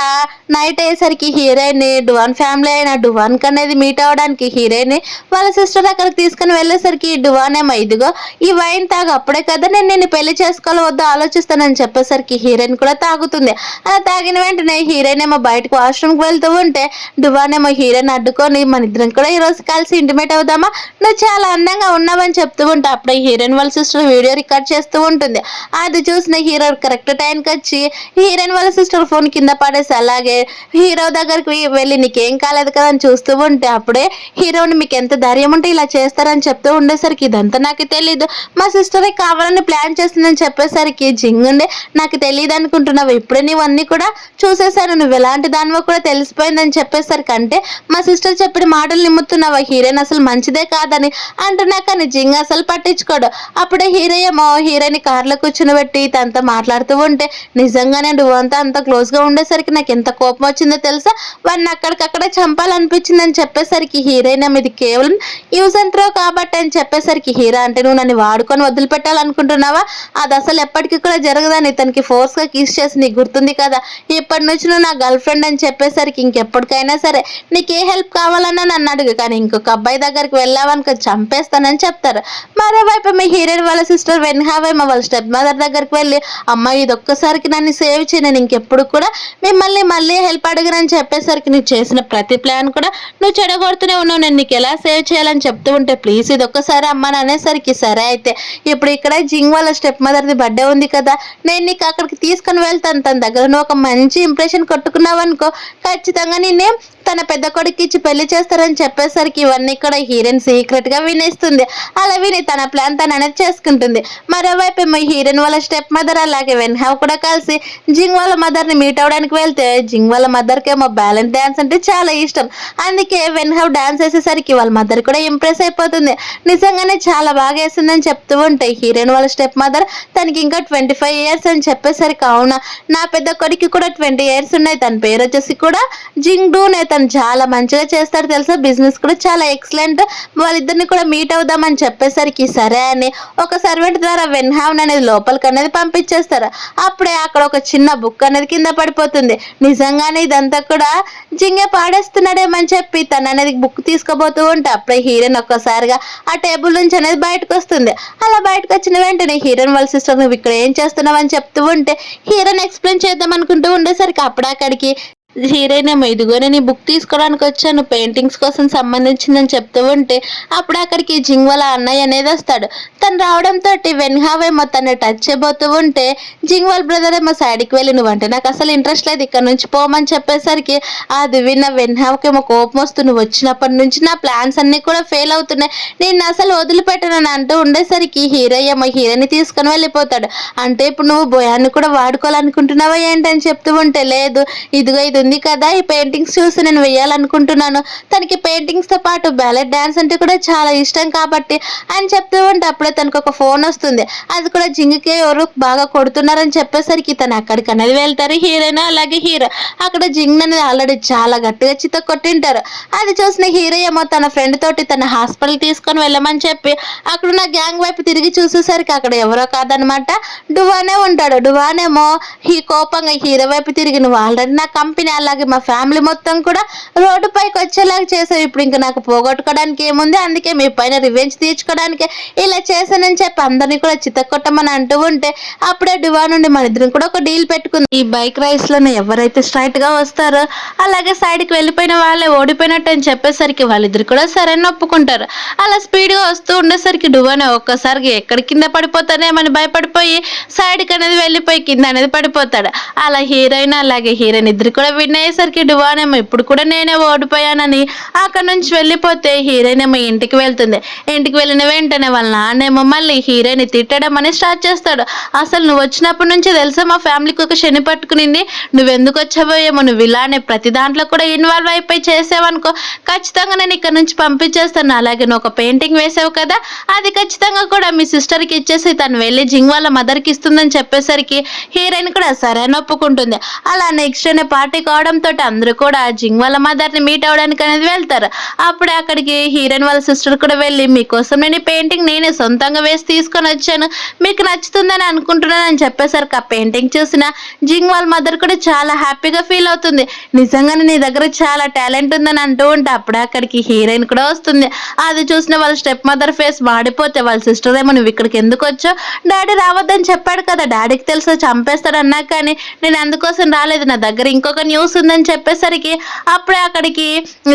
నైట్ అయ్యేసరికి హీరోయిన్ డువాన్ ఫ్యామిలీ అయిన డువాన్ అనేది మీట్ అవ్వడానికి హీరోయిన్ వాళ్ళ సిస్టర్ అక్కడికి తీసుకుని వెళ్ళేసరికి డువాన్ ఏమో ఇదిగో ఈ వైన్ తాగు, అప్పుడే కదా నేను నిన్ను పెళ్లి చేసుకోవాలో వద్దో ఆలోచిస్తానని చెప్పేసరికి హీరోయిన్ కూడా తాగుతుంది. అలా తాగిన వెంటనే హీరోయిన్ ఏమో బయటకు వాష్రూమ్కి వెళ్తూ ఉంటే డువాన్ ఏమో హీరోయిన్ అడ్డుకొని మన ఇద్దరం కూడా ఈరోజు కలిసి ఇంటిమేట్ అవుదామా, నువ్వు చాలా అందంగా ఉన్నావని చెప్తూ ఉంటే అప్పుడే హీరోయిన్ వాళ్ళ సిస్టర్ వీడియో రికార్డ్ చేస్తూ ఉంటుంది. అది చూసిన హీరో కరెక్ట్ టైంకి వచ్చి హీరోయిన్ వాళ్ళ సిస్టర్ ఫోన్ కింద పడేసి అలాగే హీరో దగ్గరికి వెళ్ళి నీకేం కాలేదు కదా అని చూస్తూ ఉంటే అప్పుడే హీరోని మీకు ఎంత ధైర్యం ఉంటే ఇలా చేస్తారని చెప్తూ ఉండేసరికి ఇదంతా నాకు తెలీదు, మా సిస్టరే కావాలని ప్లాన్ చేస్తుందని చెప్పేసరికి జింగుండే నాకు తెలియదు అనుకుంటున్నావు, ఇప్పుడే నీవు అన్ని కూడా చూసేసాను, నువ్వు ఎలాంటి దానివో కూడా తెలిసిపోయిందని చెప్పేసరికి అంటే మా సిస్టర్ చెప్పిన మాటలు నిమ్ముతున్నావా, హీరోయిన్ అసలు మంచిదే కాదని అంటున్నా కానీ జింగ్ అసలు పట్టించుకోడు. అప్పుడే హీరో ఏమో హీరోయిన్ కార్లో కూర్చుని తనతో మాట్లాడుతూ ఉంటే నిజంగానే నువ్వంతా అంత క్లోజ్ గా ఉండేసరికి నాకు ఎంత కోపం వచ్చిందో తెలుసా, వాడిని అక్కడికక్కడే చంపాలనిపించింది అని చెప్పేసరికి హీరోయిన్ ఇది కేవలం యూజ్ అండ్ త్రో కాబట్టి అని చెప్పేసరికి హీరో అంటే నువ్వు నన్ను వాడుకొని వదిలిపెట్టాలనుకుంటున్నావా, అది అసలు ఎప్పటికీ కూడా జరగదని తనకి ఫోర్స్ గా కిస్ చేసి నీకు గుర్తుంది కదా, ఇప్పటి నుంచి నువ్వు నా గర్ల్ ఫ్రెండ్ అని చెప్పేసరికి ఇంకెప్పటికైనా సరే నీకు ఏ హెల్ప్ కావాలన్నా నన్ను అడుగు, కానీ ఇంకొక అబ్బాయి దగ్గరికి వెళ్ళావనుకో చంపేస్తానని చెప్తారు. మరోవైపు మీ హీరోయిన్ వాళ్ళ సిస్టర్ వెన్హావేమో వాళ్ళ స్టెప్ మదర్ దగ్గరికి వెళ్ళి అమ్మాయి ఇది ఒక్కసారికి నన్ను సేవ్ చేయి, నేను ఇంకెప్పుడు కూడా మిమ్మల్ని మళ్ళీ హెల్ప్ అడగనని చెప్పేసరికి నువ్వు చేసిన ప్రతి ప్లాన్ కూడా నువ్వు చెడగొడుతూనే ఉన్నావు, నేను నీకు ఎలా సేవ్ చేయాలని చెప్తూ ఉంటే ప్లీజ్ ఇది ఒక్కసారి అమ్మని అనేసరికి సరే అయితే ఇప్పుడు ఇక్కడ జింగ్ వాళ్ళ స్టెప్ మదర్ది బర్త్డే ఉంది కదా, నేను నీకు అక్కడికి తీసుకుని వెళ్తాను, తన దగ్గర నువ్వు ఒక మంచి ఇంప్రెషన్ కొట్టుకున్నావు అనుకో ఖచ్చితంగా నేనే తన పెద్ద కొడుకు ఇచ్చి పెళ్లి చేస్తారని చెప్పేసరికి ఇవన్నీ కూడా హీరోయిన్ సీక్రెట్ గా వినేస్తుంది. అలా విని తన ప్లాన్ తను అనేది చేసుకుంటుంది. మరోవైపు ఏమో హీరోయిన్ వాళ్ళ స్టెప్ మదర్ అలాగే వెన్హావ్ కూడా కలిసి జింగ్ వాళ్ళ మదర్ ని మీట్ అవడానికి వెళ్తే జింగ్ వాళ్ళ మదర్ కి ఏమో బ్యాలెన్స్ డాన్స్ అంటే చాలా ఇష్టం, అందుకే వెన్హావ్ డాన్స్ వేసేసరికి వాళ్ళ మదర్ కూడా ఇంప్రెస్ అయిపోతుంది. నిజంగానే చాలా బాగా వేసిందని చెప్తూ ఉంటే హీరోయిన్ వాళ్ళ స్టెప్ మదర్ తనకి ఇంకా 25 years అని చెప్పేసరికి అవునా నా పెద్ద కొడుకు కూడా 20 years ఉన్నాయి, తన పేరు వచ్చేసి కూడా జింగ్ డూనే, తను చాలా మంచిగా చేస్తాడు తెలుసా, బిజినెస్ కూడా చాలా ఎక్సలెంట్, వాళ్ళిద్దరిని కూడా మీట్ అవుదామని చెప్పేసరికి సరే అని ఒక సర్వెంట్ ద్వారా వెన్హావ్ అనేది లోపలికి అనేది పంపించేస్తారు. అప్పుడే అక్కడ ఒక చిన్న బుక్ అనేది కింద పడిపోతుంది. నిజంగానే ఇదంతా కూడా జింగే పాడేస్తున్నాడేమని చెప్పి తను అనేది బుక్ తీసుకోబోతూ ఉంటే అప్పుడే హీరోయిన్ ఒక్కసారిగా ఆ టేబుల్ నుంచి అనేది బయటకు వస్తుంది. అలా బయటకు వచ్చిన వెంటనే హీరోయిన్ వాళ్ళ సిస్టర్ నువ్వు ఇక్కడ ఏం చేస్తున్నావు అని చెప్తూ ఉంటే హీరోయిన్ ఎక్స్ప్లెయిన్ చేద్దాం అనుకుంటూ ఉండేసరికి అప్పుడు అక్కడికి హీరోయిన్ ఏమో ఇదిగో నేను ఈ బుక్ తీసుకోవడానికి వచ్చాను పెయింటింగ్స్ కోసం సంబంధించిందని చెప్తూ ఉంటే అప్పుడు అక్కడికి జింగ్ వాళ్ళ అన్నయ్య అనేది వస్తాడు. తను రావడంతో వెన్హావ్ ఏమో తను టచ్ చేయబోతూ ఉంటే జింగ్ వాళ్ళ బ్రదర్ ఏమో సైడ్కి వెళ్ళి నువ్వంటే నాకు అసలు ఇంట్రెస్ట్ లేదు ఇక్కడ నుంచి పోమని చెప్పేసరికి అది విన్న వెన్హావ్కి ఏమో కోపం వస్తూ నువ్వు వచ్చినప్పటి నుంచి నా ప్లాన్స్ అన్ని కూడా ఫెయిల్ అవుతున్నాయి, నేను అసలు వదిలిపెట్టనని అంటూ ఉండేసరికి హీరో ఏమో హీరోని తీసుకొని వెళ్ళిపోతాడు. అంటే ఇప్పుడు నువ్వు భయాన్ని కూడా వాడుకోవాలనుకుంటున్నావా ఏంటని చెప్తూ ఉంటే లేదు ఇదిగో ఇది ఉంది కదా ఈ పెయింటింగ్స్ చూసి నేను వేయాలనుకుంటున్నాను, తనకి పెయింటింగ్స్ తో పాటు బ్యాలెట్ డాన్స్ అంటే కూడా చాలా ఇష్టం కాబట్టి అని చెప్తూ ఉంటే అప్పుడే తనకు ఒక ఫోన్ వస్తుంది. అది కూడా జింగికి ఎవరు బాగా కొడుతున్నారని చెప్పేసరికి తను అక్కడికి అనేది వెళ్తారు హీరోయిన్ అలాగే హీరో. అక్కడ జింగ్ అనేది ఆల్రెడీ చాలా గట్టిగా చిత్త కొట్టింటారు. అది చూసిన హీరో ఏమో తన ఫ్రెండ్ తోటి తన హాస్పిటల్ తీసుకొని వెళ్ళమని చెప్పి అక్కడున్న గ్యాంగ్ వైపు తిరిగి చూసేసరికి అక్కడ ఎవరో కాదనమాట డువానే ఉంటాడు. డువానేమో ఈ కోపంగా హీరో వైపు తిరిగి నువ్వు ఆల్రెడీ నా కంపెనీ అలాగే మా ఫ్యామిలీ మొత్తం కూడా రోడ్డు పైకి వచ్చేలాగా చేసావు, ఇప్పుడు ఇంకా నాకు పోగొట్టుకోవడానికి ఏముంది, అందుకే మీ పైన రివెంజ్ తీర్చుకోవడానికి ఇలా చేశానని చెప్పి అందరినీ కూడా చితకొట్టమని అంటూ ఉంటే అప్పుడే డువా నుండి మన ఇద్దరం కూడా ఒక డీల్ పెట్టుకుంది. ఈ బైక్ రైస్ లో ఎవరైతే స్ట్రైట్ గా వస్తారో అలాగే సైడ్ కి వెళ్ళిపోయిన వాళ్ళే ఓడిపోయినట్టు అని చెప్పేసరికి వాళ్ళిద్దరు కూడా సరైన ఒప్పుకుంటారు. అలా స్పీడ్ గా వస్తూ ఉండేసరికి డువానే ఒక్కసారికి ఎక్కడ కింద పడిపోతానేమని భయపడిపోయి సైడ్ కి అనేది వెళ్ళిపోయి కింద అనేది పడిపోతాడు. అలా హీరోయిన్ అలాగే హీరోయిన్ ఇద్దరు కూడా విన్ అయ్యేసరికి డువానేమో ఇప్పుడు కూడా నేనే ఓడిపోయానని అక్కడ నుంచి వెళ్ళిపోతే హీరోయిన్ ఏమో ఇంటికి వెళ్తుంది. ఇంటికి వెళ్ళిన వెంటనే వాళ్ళ నాన్నేమో మళ్ళీ హీరోయిన్ తిట్టడం అని స్టార్ట్ చేస్తాడు. అసలు నువ్వు వచ్చినప్పటి నుంచి తెలుసా మా ఫ్యామిలీకి ఒక శని పట్టుకునింది, నువ్వెందుకు వచ్చావో ఏమో, నువ్వు ఇలానే ప్రతి దాంట్లో కూడా ఇన్వాల్వ్ అయిపోయి చేసావనుకో ఖచ్చితంగా నేను ఇక్కడ నుంచి పంపించేస్తాను. అలాగే నువ్వు ఒక పెయింటింగ్ వేసావు కదా, అది ఖచ్చితంగా కూడా మీ సిస్టర్కి ఇచ్చేసి తను వెళ్ళి జింగ్ వాళ్ళ మదర్కి ఇస్తుందని చెప్పేసరికి హీరోయిన్ కూడా సరే అని ఒప్పుకుంటుంది. అలా నెక్స్ట్ డే పార్టీ కావడంతో అందరూ కూడా జింగ్ వాళ్ళ మదర్ని మీట్ అవ్వడానికి అనేది వెళ్తారు. అప్పుడే అక్కడికి హీరోయిన్ వాళ్ళ సిస్టర్ కూడా వెళ్ళి మీకోసం నేను ఈ పెయింటింగ్ నేనే సొంతంగా వేసి తీసుకొని వచ్చాను, మీకు నచ్చుతుందని అనుకుంటున్నాను అని చెప్పేసరికి ఆ పెయింటింగ్ చూసిన జింగ్ వాళ్ళ మదర్ కూడా చాలా హ్యాపీగా ఫీల్ అవుతుంది. నిజంగానే నీ దగ్గర చాలా టాలెంట్ ఉందని అంటూ ఉంటే అప్పుడే అక్కడికి హీరోయిన్ కూడా వస్తుంది. అది చూసిన వాళ్ళ స్టెప్ మదర్ ఫేస్ మాడిపోతే వాళ్ళ సిస్టర్ ఏమో నువ్వు ఇక్కడికి ఎందుకు వచ్చావు, డాడీ రావద్దని చెప్పాడు కదా, డాడీకి తెలుసా చంపేస్తాడు అన్నా కానీ నేను అందుకోసం రాలేదు, నా దగ్గర ఇంకొక న్యూస్ ఉందని చెప్పేసరికి అప్పుడే అక్కడికి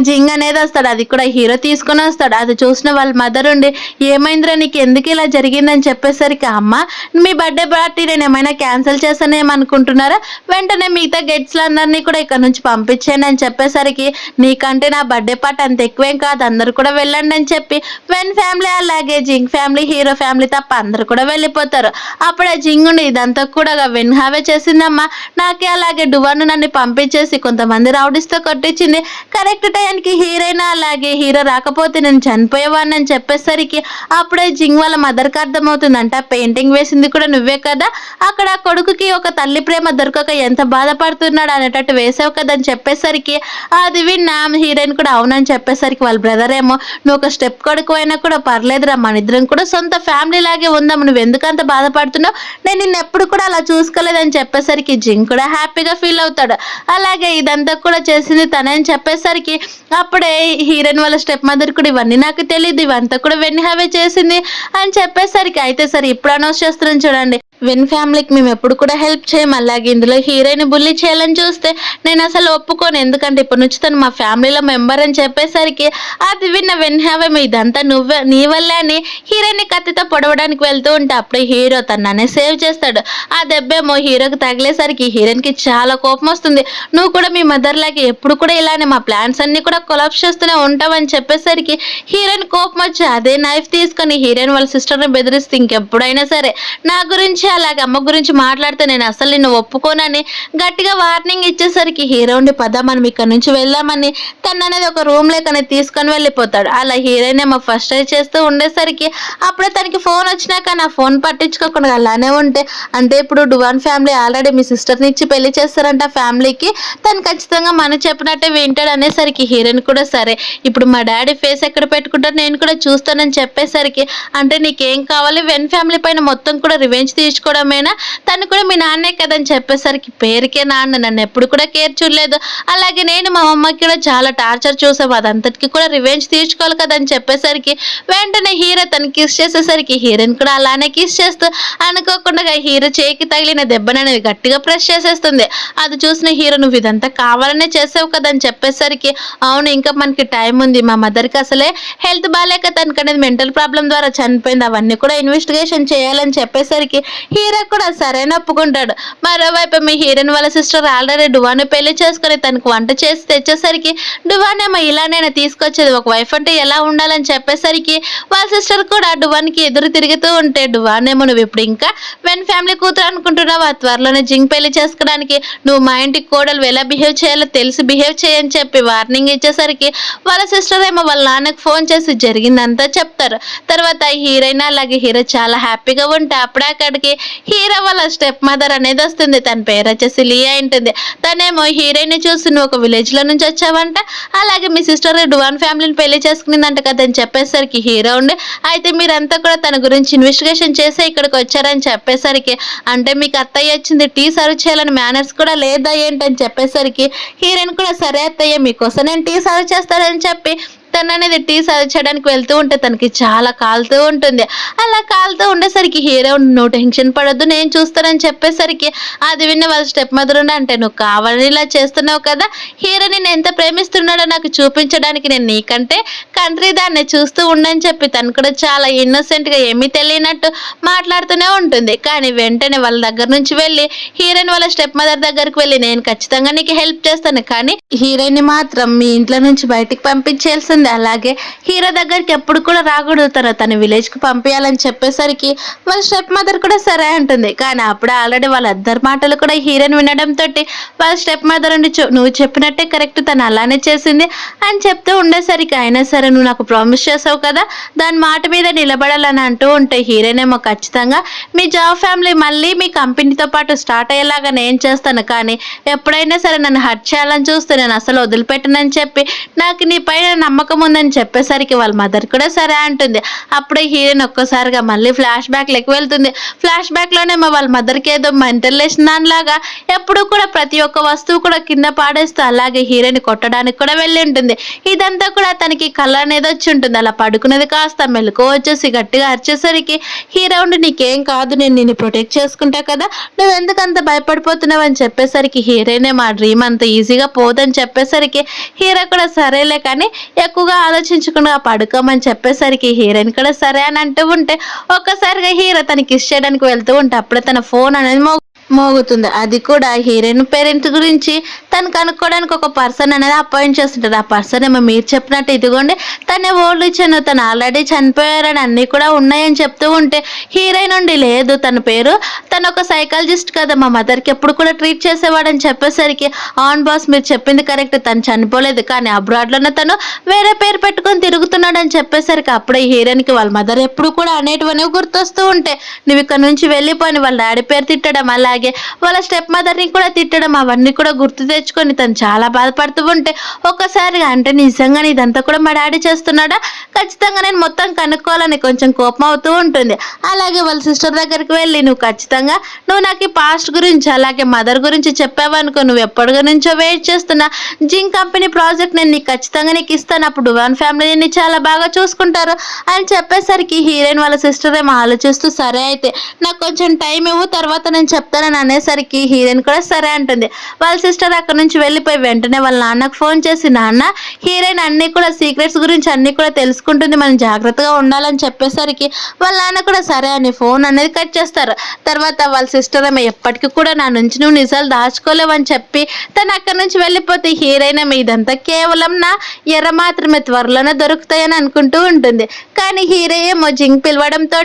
జింగ్ అనేది వస్తాడు. అది కూడా హీరో తీసుకొని వస్తాడు. అది చూసిన వాళ్ళ మదర్ ఉండి ఏమైందిరా నీకు ఎందుకు ఇలా జరిగిందని చెప్పేసరికి అమ్మ మీ బర్త్డే పార్టీ నేను ఏమైనా క్యాన్సిల్ చేస్తానేమనుకుంటున్నారా, వెంటనే మిగతా గెట్స్ అందరినీ కూడా ఇక్కడ నుంచి పంపించాను అని చెప్పేసరికి నీకంటే నా బర్త్డే పార్టీ అంత ఎక్కువేం కాదు, అందరు కూడా వెళ్ళండి అని చెప్పి వెన్ ఫ్యామిలీ అలాగే జింగ్ ఫ్యామిలీ హీరో ఫ్యామిలీ తప్ప అందరు కూడా వెళ్ళిపోతారు. అప్పుడే జింగ్ ఉండి ఇదంతా కూడా వెన్ హావే చేసిందమ్మా, నాకే అలాగే డువాను నన్ను పంపించేసి కొంతమంది రౌడీస్తో కొట్టించింది, కరెక్ట్ టైంకి హీరోయిన్ అలాగే హీరో రాకపోతే నేను చనిపోయేవాడిని అని చెప్పేసరికి అప్పుడే జింగ్ వాళ్ళ మదర్కి అర్థమవుతుందంట పెయింటింగ్ వేసింది కూడా నువ్వే కదా, అక్కడ కొడుకుకి ఒక తల్లి ప్రేమ దొరకక ఎంత బాధపడుతున్నాడు అనేటట్టు వేసావు కదా అని చెప్పేసరికి అది విన్నా హీరోయిన్ కూడా అవునని చెప్పేసరికి వాళ్ళ బ్రదర్ ఏమో నువ్వు ఒక స్టెప్ కొడుకు అయినా కూడా పర్లేదురా, మన ఇద్దరం కూడా సొంత ఫ్యామిలీ లాగే ఉందాం, నువ్వు ఎందుకంత బాధపడుతున్నావు, నేను నిన్ను ఎప్పుడు కూడా అలా చూసుకోలేదని చెప్పేసరికి జింగ్ కూడా హ్యాపీగా ఫీల్ అవుతాడు. అలాగే ఇదంతా కూడా చేసింది తనే అని చెప్పేసరికి అప్పుడే హీరోయిన్ వాళ్ళ స్టెప్ మదర్ కూడా ఇవన్నీ నాకు తెలియదు, ఇవంతా కూడా వెన్ హావే చేసింది అని చెప్పేసరికి అయితే సరే ఇప్పుడు అనౌన్స్ చేస్తున్నాను చూడండి, విన్ ఫ్యామిలీకి మేము ఎప్పుడు కూడా హెల్ప్ చేయం, అలాగే ఇందులో హీరోయిన్ బుల్లి చేయాలని చూస్తే నేను అసలు ఒప్పుకోను, ఎందుకంటే ఇప్పటి నుంచి తను మా ఫ్యామిలీలో మెంబర్ అని చెప్పేసరికి అది విన్న విన్ హ్యావే ఇదంతా నువ్వే నీ వల్లే అని హీరోయిన్ కత్తితో పొడవడానికి వెళ్తూ ఉంటే అప్పుడే హీరో తననే సేవ్ చేస్తాడు. ఆ దెబ్బేమో హీరోకి తగిలేసరికి హీరోయిన్కి చాలా కోపం వస్తుంది. నువ్వు కూడా మీ మదర్ లాగే ఎప్పుడు కూడా ఇలానే మా ప్లాన్స్ అన్ని కూడా కొలాప్స్ చేస్తూనే ఉంటావని చెప్పేసరికి హీరోయిన్ కోపం వచ్చి అదే నైఫ్ తీసుకొని హీరోయిన్ వాళ్ళ సిస్టర్ని బెదిరిస్తే ఇంకెప్పుడైనా సరే నా గురించి అలాగే అమ్మ గురించి మాట్లాడితే నేను అసలు నిన్ను ఒప్పుకోనని గట్టిగా వార్నింగ్ ఇచ్చేసరికి హీరో ఉండి పద మనం ఇక్కడ నుంచి వెళ్దామని తను అనేది ఒక రూమ్ లేకనే తీసుకొని వెళ్ళిపోతాడు. అలా హీరోయిన్ ఏమో ఫస్ట్ ట్రై చేస్తూ ఉండేసరికి అప్పుడే తనకి ఫోన్ వచ్చినాక నా ఫోన్ పట్టించుకోకుండా అలానే ఉంటే అంటే ఇప్పుడు డువాన్ ఫ్యామిలీ ఆల్రెడీ మీ సిస్టర్ని ఇచ్చి పెళ్లి చేస్తారంట ఫ్యామిలీకి, తను ఖచ్చితంగా మనం చెప్పినట్టే వింటాడు అనేసరికి హీరోయిన్ కూడా సరే ఇప్పుడు మా డాడీ ఫేస్ ఎక్కడ పెట్టుకుంటారు నేను కూడా చూస్తానని చెప్పేసరికి అంటే నీకేం కావాలి, వెన్ ఫ్యామిలీ పైన మొత్తం కూడా రివెంజ్ తీసుకోవడమేనా, తను కూడా మీ నాన్నే కదని చెప్పేసరికి పేరుకే నాన్న, నన్ను ఎప్పుడు కూడా కేర్ చూడలేదు, అలాగే నేను మా అమ్మకి కూడా చాలా టార్చర్ చూసాం, అదంతటికి కూడా రివెంజ్ తీర్చుకోవాలి కదని చెప్పేసరికి వెంటనే హీరో తను కిస్ చేసేసరికి హీరోయిన్ కూడా అలానే కిస్ చేస్తూ అనుకోకుండా హీరో చేయికి తగిలిన దెబ్బననేది గట్టిగా ప్రెస్ చేసేస్తుంది. అది చూసిన హీరో నువ్వు ఇదంతా కావాలనే చేసావు కదని చెప్పేసరికి అవును ఇంకా మనకి టైం ఉంది, మా మదర్కి అసలే హెల్త్ బాగాలేక తనకు అనేది మెంటల్ ప్రాబ్లం ద్వారా చనిపోయింది, అవన్నీ కూడా ఇన్వెస్టిగేషన్ చేయాలని చెప్పేసరికి హీరో కూడా సరైన ఒప్పుకుంటాడు. మరోవైపు మీ హీరోయిన్ వాళ్ళ సిస్టర్ ఆల్రెడీ డువాను పెళ్లి చేసుకుని తనకు వంట చేసి తెచ్చేసరికి డువాన్ ఏమో ఇలానైనా తీసుకొచ్చేది, ఒక వైఫ్ అంటే ఎలా ఉండాలని చెప్పేసరికి వాళ్ళ సిస్టర్ కూడా డువాన్కి ఎదురు తిరుగుతూ ఉంటే డువాన్ ఏమో నువ్వు ఇప్పుడు ఇంకా వెన్ ఫ్యామిలీ కూతురు అనుకుంటున్నావు, ఆ త్వరలోనే జింగ్ పెళ్లి చేసుకోవడానికి నువ్వు మా ఇంటికి కోడలు ఎలా బిహేవ్ చేయాలో తెలిసి బిహేవ్ చేయని చెప్పి వార్నింగ్ ఇచ్చేసరికి వాళ్ళ సిస్టర్ ఏమో వాళ్ళ నాన్నకు ఫోన్ చేసి జరిగిందంతా చెప్తారు. తర్వాత హీరోయిన్ అలాగే హీరో చాలా హ్యాపీగా ఉంటే అప్పుడే అక్కడికి హీరో వాళ్ళ స్టెప్ మదర్ అనేది వస్తుంది, తన పేరు వచ్చేసి లియా ఉంటుంది. తనేమో హీరోయిన్ చూసి నువ్వు ఒక విలేజ్ లో నుంచి వచ్చావంట, అలాగే మీ సిస్టర్ డువాన్ ఫ్యామిలీని పెళ్లి చేసుకునిందంట కదా అని చెప్పేసరికి హీరో ఉండి అయితే మీరంతా కూడా తన గురించి ఇన్వెస్టిగేషన్ చేసి ఇక్కడికి వచ్చారని చెప్పేసరికి అంటే మీకు అత్తయ్య వచ్చింది టీ సర్వ్ చేయాలని మేనర్స్ కూడా లేదా ఏంటని చెప్పేసరికి హీరోయిన్ కూడా సరే అత్తయ్య మీకోసం నేను టీ సర్వ్ చేస్తానని చెప్పి తననేది టీ సర్వ్ చేయడానికి వెళ్తూ ఉంటే తనకి చాలా కాలుతూ ఉంటుంది. అలా కాలుతూ ఉండేసరికి హీరో "నువ్వు టెన్షన్ పడొద్దు నేను చూస్తానని" చెప్పేసరికి అది విన్న వాళ్ళ స్టెప్ మదర్ ఉండి అంటే "నువ్వు కావాలని ఇలా చేస్తున్నావు కదా, హీరో నిన్ను ఎంత ప్రేమిస్తున్నాడో నాకు చూపించడానికి నేను నీకంటే కంట్రీ దాన్ని చూస్తూ ఉండని" చెప్పి తను కూడా చాలా ఇన్నోసెంట్‌గా ఏమీ తెలియనట్టు మాట్లాడుతూనే ఉంటుంది. కానీ వెంటనే వాళ్ళ దగ్గర నుంచి వెళ్ళి హీరోయిన్ వాళ్ళ స్టెప్ మదర్ దగ్గరికి వెళ్ళి "నేను ఖచ్చితంగా నీకు హెల్ప్ చేస్తాను, కానీ హీరోయిన్‌ని మాత్రం మీ ఇంట్లో నుంచి బయటికి పంపించేయాల్సిందే. అలాగే హీరో దగ్గరికి ఎప్పుడు కూడా రాకూడదు. తన విలేజ్‌కి పంపియాలని" చెప్పేసరికి వాళ్ళ స్టెప్ మదర్ కూడా సరే అంటుంది. కానీ అప్పుడే ఆల్రెడీ వాళ్ళిద్దరి మాటలు కూడా హీరోయిన్ వినడంతోటి వాళ్ళ స్టెప్ మదర్ ఉండి "నువ్వు చెప్పినట్టే కరెక్ట్, తను అలానే చేసింది" అని చెప్తూ ఉండేసరికి "అయినా సరే నువ్వు నాకు ప్రామిస్ చేసావు కదా, దాని మాట మీద నిలబడాలని" అంటూ ఉంటే హీరోయిన్ ఏమో "ఖచ్చితంగా మీ జాబ్ ఫ్యామిలీ మళ్ళీ మీ కంపెనీతో పాటు స్టార్ట్ అయ్యేలాగా నేను చేస్తాను, కానీ ఎప్పుడైనా సరే నన్ను హర్ట్ చేయాలని చూస్తే నేను అసలు వదిలిపెట్టనని చెప్పి నాకు నీ పైన నమ్మకం ఉందని" చెప్పేసరికి వాళ్ళ మదర్ కూడా సరే అంటుంది. అప్పుడే హీరోయిన్ ఒక్కసారిగా మళ్ళీ ఫ్లాష్ బ్యాక్‌లోకి వెళ్తుంది. ఫ్లాష్ బ్యాక్‌లోనేమో వాళ్ళ మదర్‌కి ఏదో మెంటల్ లేసిన దానిలాగా ఎప్పుడూ కూడా ప్రతి ఒక్క వస్తువు కూడా కింద పాడేస్తూ అలాగే హీరోయిన్ కొట్టడానికి కూడా వెళ్ళి ఉంటుంది. ఇదంతా కూడా తనకి కల అనేది వచ్చి ఉంటుంది. అలా పడుకునేది కాస్త మెలకువ వచ్చేసి గట్టిగా అరిచేసరికి హీరో ఉండి "నీకేం కాదు, నేను నిన్ను ప్రొటెక్ట్ చేసుకుంటా కదా, నువ్వెందుకు అంత భయపడిపోతున్నావు" అని చెప్పేసరికి హీరోయినే "మా డ్రీమ్ అంత ఈజీగా పోదని" చెప్పేసరికి హీరో కూడా సరేలే కానీ ఎక్కువగా ఆలోచించకుండా పడుకోమని చెప్పేసరికి హీరోయిన్ కూడా సరే అని అంటూ ఉంటే ఒక్కసారిగా హీరో తనకి కిస్ చేయడానికి వెళ్తూ ఉంటే అప్పుడే తన ఫోన్ అనేది మోగుతుంది. అది కూడా హీరోయిన్ పేరెంట్స్ గురించి తను కనుక్కోవడానికి ఒక పర్సన్ అనేది అపాయింట్ చేస్తుంటారు. ఆ పర్సన్ ఏమో "మీరు చెప్పినట్టు ఇదిగోండి తనే ఓల్డ్ ఇచ్చాను, తను ఆల్రెడీ చనిపోయారని అన్నీ కూడా ఉన్నాయని" చెప్తూ ఉంటే హీరోయిన్ ఉండి "లేదు, తన పేరు తను ఒక సైకాలజిస్ట్ కదా, మా మదర్కి ఎప్పుడు కూడా ట్రీట్ చేసేవాడని" చెప్పేసరికి "అవును బాస్, మీరు చెప్పింది కరెక్ట్, తను చనిపోలేదు, కానీ అబ్రాడ్లోనే తను వేరే పేరు పెట్టుకొని తిరుగుతున్నాడని" చెప్పేసరికి అప్పుడే హీరోయిన్కి వాళ్ళ మదర్ ఎప్పుడు కూడా అనేటివనేవి గుర్తొస్తూ ఉంటే "నువ్వు ఇక్కడ నుంచి వెళ్ళిపోని" వాళ్ళ డాడీ పేరు తిట్టడం అలాగే వాళ్ళ స్టెప్ మదర్ని కూడా తిట్టడం అవన్నీ కూడా గుర్తు తెచ్చుకొని తను చాలా బాధపడుతూ ఉంటే ఒక్కసారిగా అంటే "నిజంగానే ఇదంతా కూడా మా డాడీ చేస్తున్నాడా, ఖచ్చితంగా నేను మొత్తం కనుక్కోవాలని" కొంచెం కోపం అవుతూ ఉంటుంది. అలాగే వాళ్ళ సిస్టర్ దగ్గరికి వెళ్ళి నువ్వు నాకు ఈ పాస్ట్ గురించి అలాగే మదర్ గురించి చెప్పావనుకో, నువ్వు ఎప్పటి నుంచో వెయిట్ చేస్తున్నా జింక్ కంపెనీ ప్రాజెక్ట్ నేను నీకు ఖచ్చితంగా నీకు ఇస్తాను, అప్పుడు వన్ ఫ్యామిలీని చాలా బాగా చూసుకుంటారు అని చెప్పేసరికి హీరోయిన్ వాళ్ళ సిస్టర్ ఏమో ఆలోచిస్తూ "సరే అయితే నాకు కొంచెం టైం ఇవ్వు, తర్వాత నేను చెప్తానని" అనేసరికి హీరోయిన్ కూడా సరే అంటుంది. వాళ్ళ సిస్టర్ అక్కడ నుంచి వెళ్ళిపోయి వెంటనే వాళ్ళ నాన్నకు ఫోన్ చేసి "నాన్న, హీరోయిన్ అన్నీ కూడా సీక్రెట్స్ గురించి అన్నీ కూడా తెలుసుకుంటుంది, మనం జాగ్రత్తగా ఉండాలని" చెప్పేసరికి వాళ్ళ నాన్న కూడా సరే అని ఫోన్ అనేది కట్ చేస్తారు. తర్వాత వాళ్ళ సిస్టర్ ఏమో "ఎప్పటికీ కూడా నా నుంచి నువ్వు నిజాలు దాచుకోలేవు" అని చెప్పి తను అక్కడి నుంచి వెళ్ళిపోతే హీరోయిన్ ఏమో "ఇదంతా కేవలం నా ఎర్ర మాత్రమే, త్వరలోనే దొరుకుతాయని" అనుకుంటూ ఉంటుంది. కానీ హీరో ఏమో జింక్ పిలవడంతో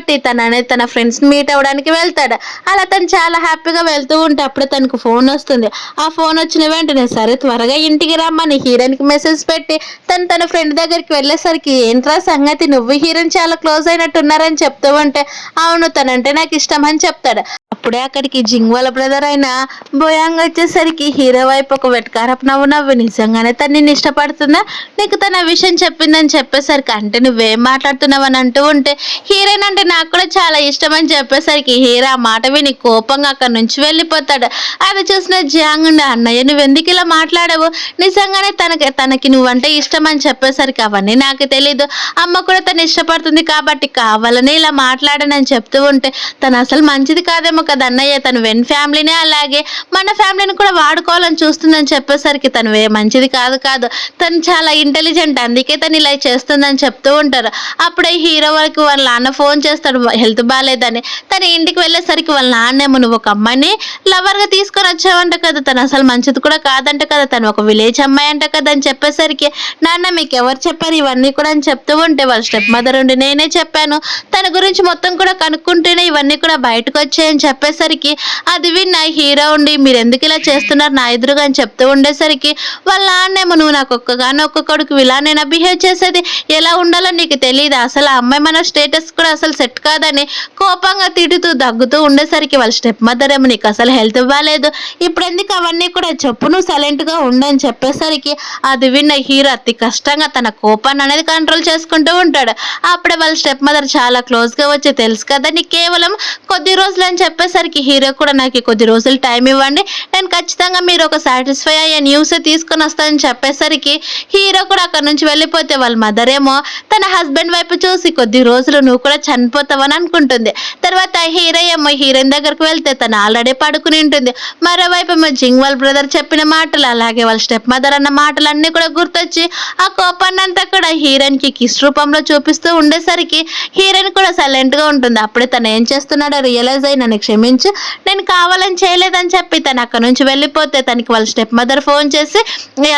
తన ఫ్రెండ్స్ని మీట్ అవ్వడానికి వెళ్తాడు. అలా తను చాలా హ్యాపీగా వెళ్తూ ఉంటే అప్పుడే తనకు ఫోన్ వస్తుంది. ఆ ఫోన్ వచ్చిన వెంటనే "సరే త్వరగా ఇంటికి రమ్మని" హీరోయిన్కి మెసేజ్ పెట్టి తన ఫ్రెండ్ దగ్గరికి వెళ్ళేసరికి "ఏంట్రా సంగతి, నువ్వు హీరోయిన్ చాలా క్లోజ్ అయినట్టున్నారని" చెప్తూ ఉంటే "అవును, తనంటే నాకు ఇష్టం" అని చెప్తాడు. అప్పుడే అక్కడికి జింగ్ వాళ్ళ బ్రదర్ అయిన బోయాంగ్ వచ్చేసరికి హీరో వైపు ఒక వెటకారపు నవ్వు "నిజంగానే తను నిన్ను ఇష్టపడుతుందా, నీకు తన విషయం చెప్పిందని" చెప్పేసరికి "అంటే నువ్వేం మాట్లాడుతున్నావు" అని అంటూ ఉంటే హీరోయిన్ అంటే "నాకు కూడా చాలా ఇష్టం" అని చెప్పేసరికి హీరో ఆ మాట విని కోపంగా అక్కడి నుంచి వెళ్ళిపోతాడు. అది చూసిన జియాంగ్ ఉండి "అన్నయ్య, నువ్వెందుకు ఇలా మాట్లాడావు, నిజంగానే తనకి నువ్వంటే ఇష్టం" అని చెప్పేసరికి "అవన్నీ నాకు తెలీదు, అమ్మ కూడా తను ఇష్టపడుతుంది కాబట్టి కావాలని ఇలా మాట్లాడానని" చెప్తూ ఉంటే "తను అసలు మంచిది కాదేమో కదా అన్నయ్య, తను వెన్ ఫ్యామిలీనే అలాగే మన ఫ్యామిలీని కూడా వాడుకోవాలని చూస్తుందని" చెప్పేసరికి "తను మంచిది కాదు, తను చాలా ఇంటెలిజెంట్, అందుకే తను ఇలా చేస్తుందని" చెప్తూ ఉంటారు. అప్పుడే హీరో వరకు వాళ్ళ నాన్న ఫోన్ చేస్తాడు హెల్త్ బాగాలేదని. తన ఇంటికి వెళ్ళేసరికి వాళ్ళ నాన్నేమో "నువ్వు ఒక అమ్మాయిని లవర్గా తీసుకొని వచ్చావంట కదా, తను అసలు మంచిది కూడా కాదంట కదా, తను ఒక విలేజ్ అమ్మాయి అంట కదా" అని చెప్పేసరికి "నాన్న, మీకు ఎవరు చెప్పారు ఇవన్నీ కూడా" అని చెప్తూ ఉంటే వాళ్ళ స్టెప్ మదర్ ఉండి "నేనే చెప్పాను, తన గురించి మొత్తం కూడా కనుక్కుంటేనే ఇవన్నీ కూడా బయటకు వచ్చాయని" చెప్పేసరికి అది విన్న హీరో ఉండి "మీరు ఎందుకు ఇలా చేస్తున్నారు నా ఎదురుగా" అని చెప్తూ ఉండేసరికి వాళ్ళ నాన్నేమో "నువ్వు నాకు ఒక్క కొడుకు, ఇలా నేను బిహేవ్ చేసేది ఎలా ఉండాలో నీకు తెలియదు, అసలు ఆ అమ్మాయి మన స్టేటస్ కూడా అసలు సెట్ కాదని" కోపంగా తిడుతూ దగ్గుతూ ఉండేసరికి వాళ్ళ స్టెప్ మదర్ కదేమో, నీకు అసలు హెల్త్ బాగాలేదు, ఇప్పుడు ఎందుకు అవన్నీ కూడా చెప్పు, నువ్వు సైలెంట్గా ఉండని చెప్పేసరికి అది విన్న హీరో అతి కష్టంగా తన కోపాన్ని అనేది కంట్రోల్ చేసుకుంటూ ఉంటాడు. అప్పుడే వాళ్ళ స్టెప్ మదర్ చాలా క్లోజ్గా వచ్చి, తెలుసు కదా నీకు కేవలం కొద్ది రోజులు అని చెప్పేసరికి హీరో కూడా నాకు కొద్ది రోజులు టైం ఇవ్వండి, నేను ఖచ్చితంగా మీరు ఒక సాటిస్ఫై అయ్యే న్యూస్ తీసుకొని వస్తానని చెప్పేసరికి హీరో కూడా అక్కడ నుంచి వెళ్ళిపోతే వాళ్ళ మదర్ ఏమో తన హస్బెండ్ వైపు చూసి కొద్ది రోజులు నువ్వు కూడా చనిపోతావని అనుకుంటుంది. తర్వాత హీరో ఏమో హీరోయిన్ దగ్గరకు వెళ్తే తను ఆల్రెడీ పడుకుని ఉంటుంది. మరోవైపు ఏమో జింగ్ వాళ్ళ బ్రదర్ చెప్పిన మాటలు అలాగే వాళ్ళ స్టెప్ మదర్ అన్న మాటలు అన్నీ కూడా గుర్తొచ్చి ఆ కోపాన్ని అంతా కూడా హీరోయిన్ కి కిస్ రూపంలో చూపిస్తూ ఉండేసరికి హీరోయిన్ కూడా సైలెంట్ గా ఉంటుంది. అప్పుడే తను ఏం చేస్తున్నాడో రియలైజ్ అయ్యి నన్ను క్షమించు, నేను కావాలని చేయలేదని చెప్పి తను అక్కడ నుంచి వెళ్ళిపోతే తనకి వాళ్ళ స్టెప్ మదర్ ఫోన్ చేసి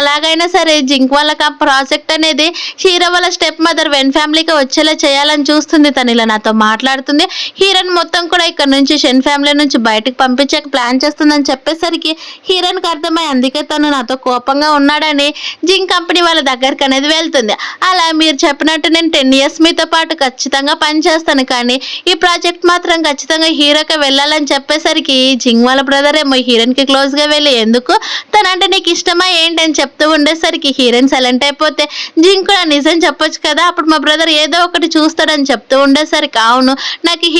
ఎలాగైనా సరే జింక్ వాళ్ళకి ఆ ప్రాజెక్ట్ అనేది హీరో వాళ్ళ స్టెప్ మదర్ వెన్ ఫ్యామిలీకి వచ్చేలా చేయాలని చూస్తుంది. తను ఇలా నాతో మాట్లాడుతుంది, హీరోయిన్ మొత్తం కూడా ఇక్కడ నుంచి షెన్ ఫ్యామిలీ నుంచి బయటకు పంపించాక ప్లాన్ చేస్తుందని చెప్పేసరికి హీరోయిన్కి అర్థమై అందుకే తను నాతో కోపంగా ఉన్నాడని జింక్ కంపెనీ వాళ్ళ దగ్గరికి అనేది వెళ్తుంది. అలా మీరు చెప్పినట్టు నేను 10 years మీతో పాటు ఖచ్చితంగా పనిచేస్తాను, కానీ ఈ ప్రాజెక్ట్ మాత్రం ఖచ్చితంగా హీరోకి వెళ్ళాలని చెప్పేసరికి జింగ్ వాళ్ళ బ్రదర్ ఏమో హీరోయిన్కి క్లోజ్గా వెళ్ళి ఎందుకు తనంటే నీకు ఇష్టమా ఏంటి అని చెప్తూ ఉండేసరికి హీరోయిన్ సైలెంట్ అయిపోతే జింగ్ కూడా నిజం చెప్పొచ్చు కదా, అప్పుడు మా బ్రదర్ ఏదో ఒకటి చూస్తాడని చెప్తూ ఉండేసరికి అవును నాకు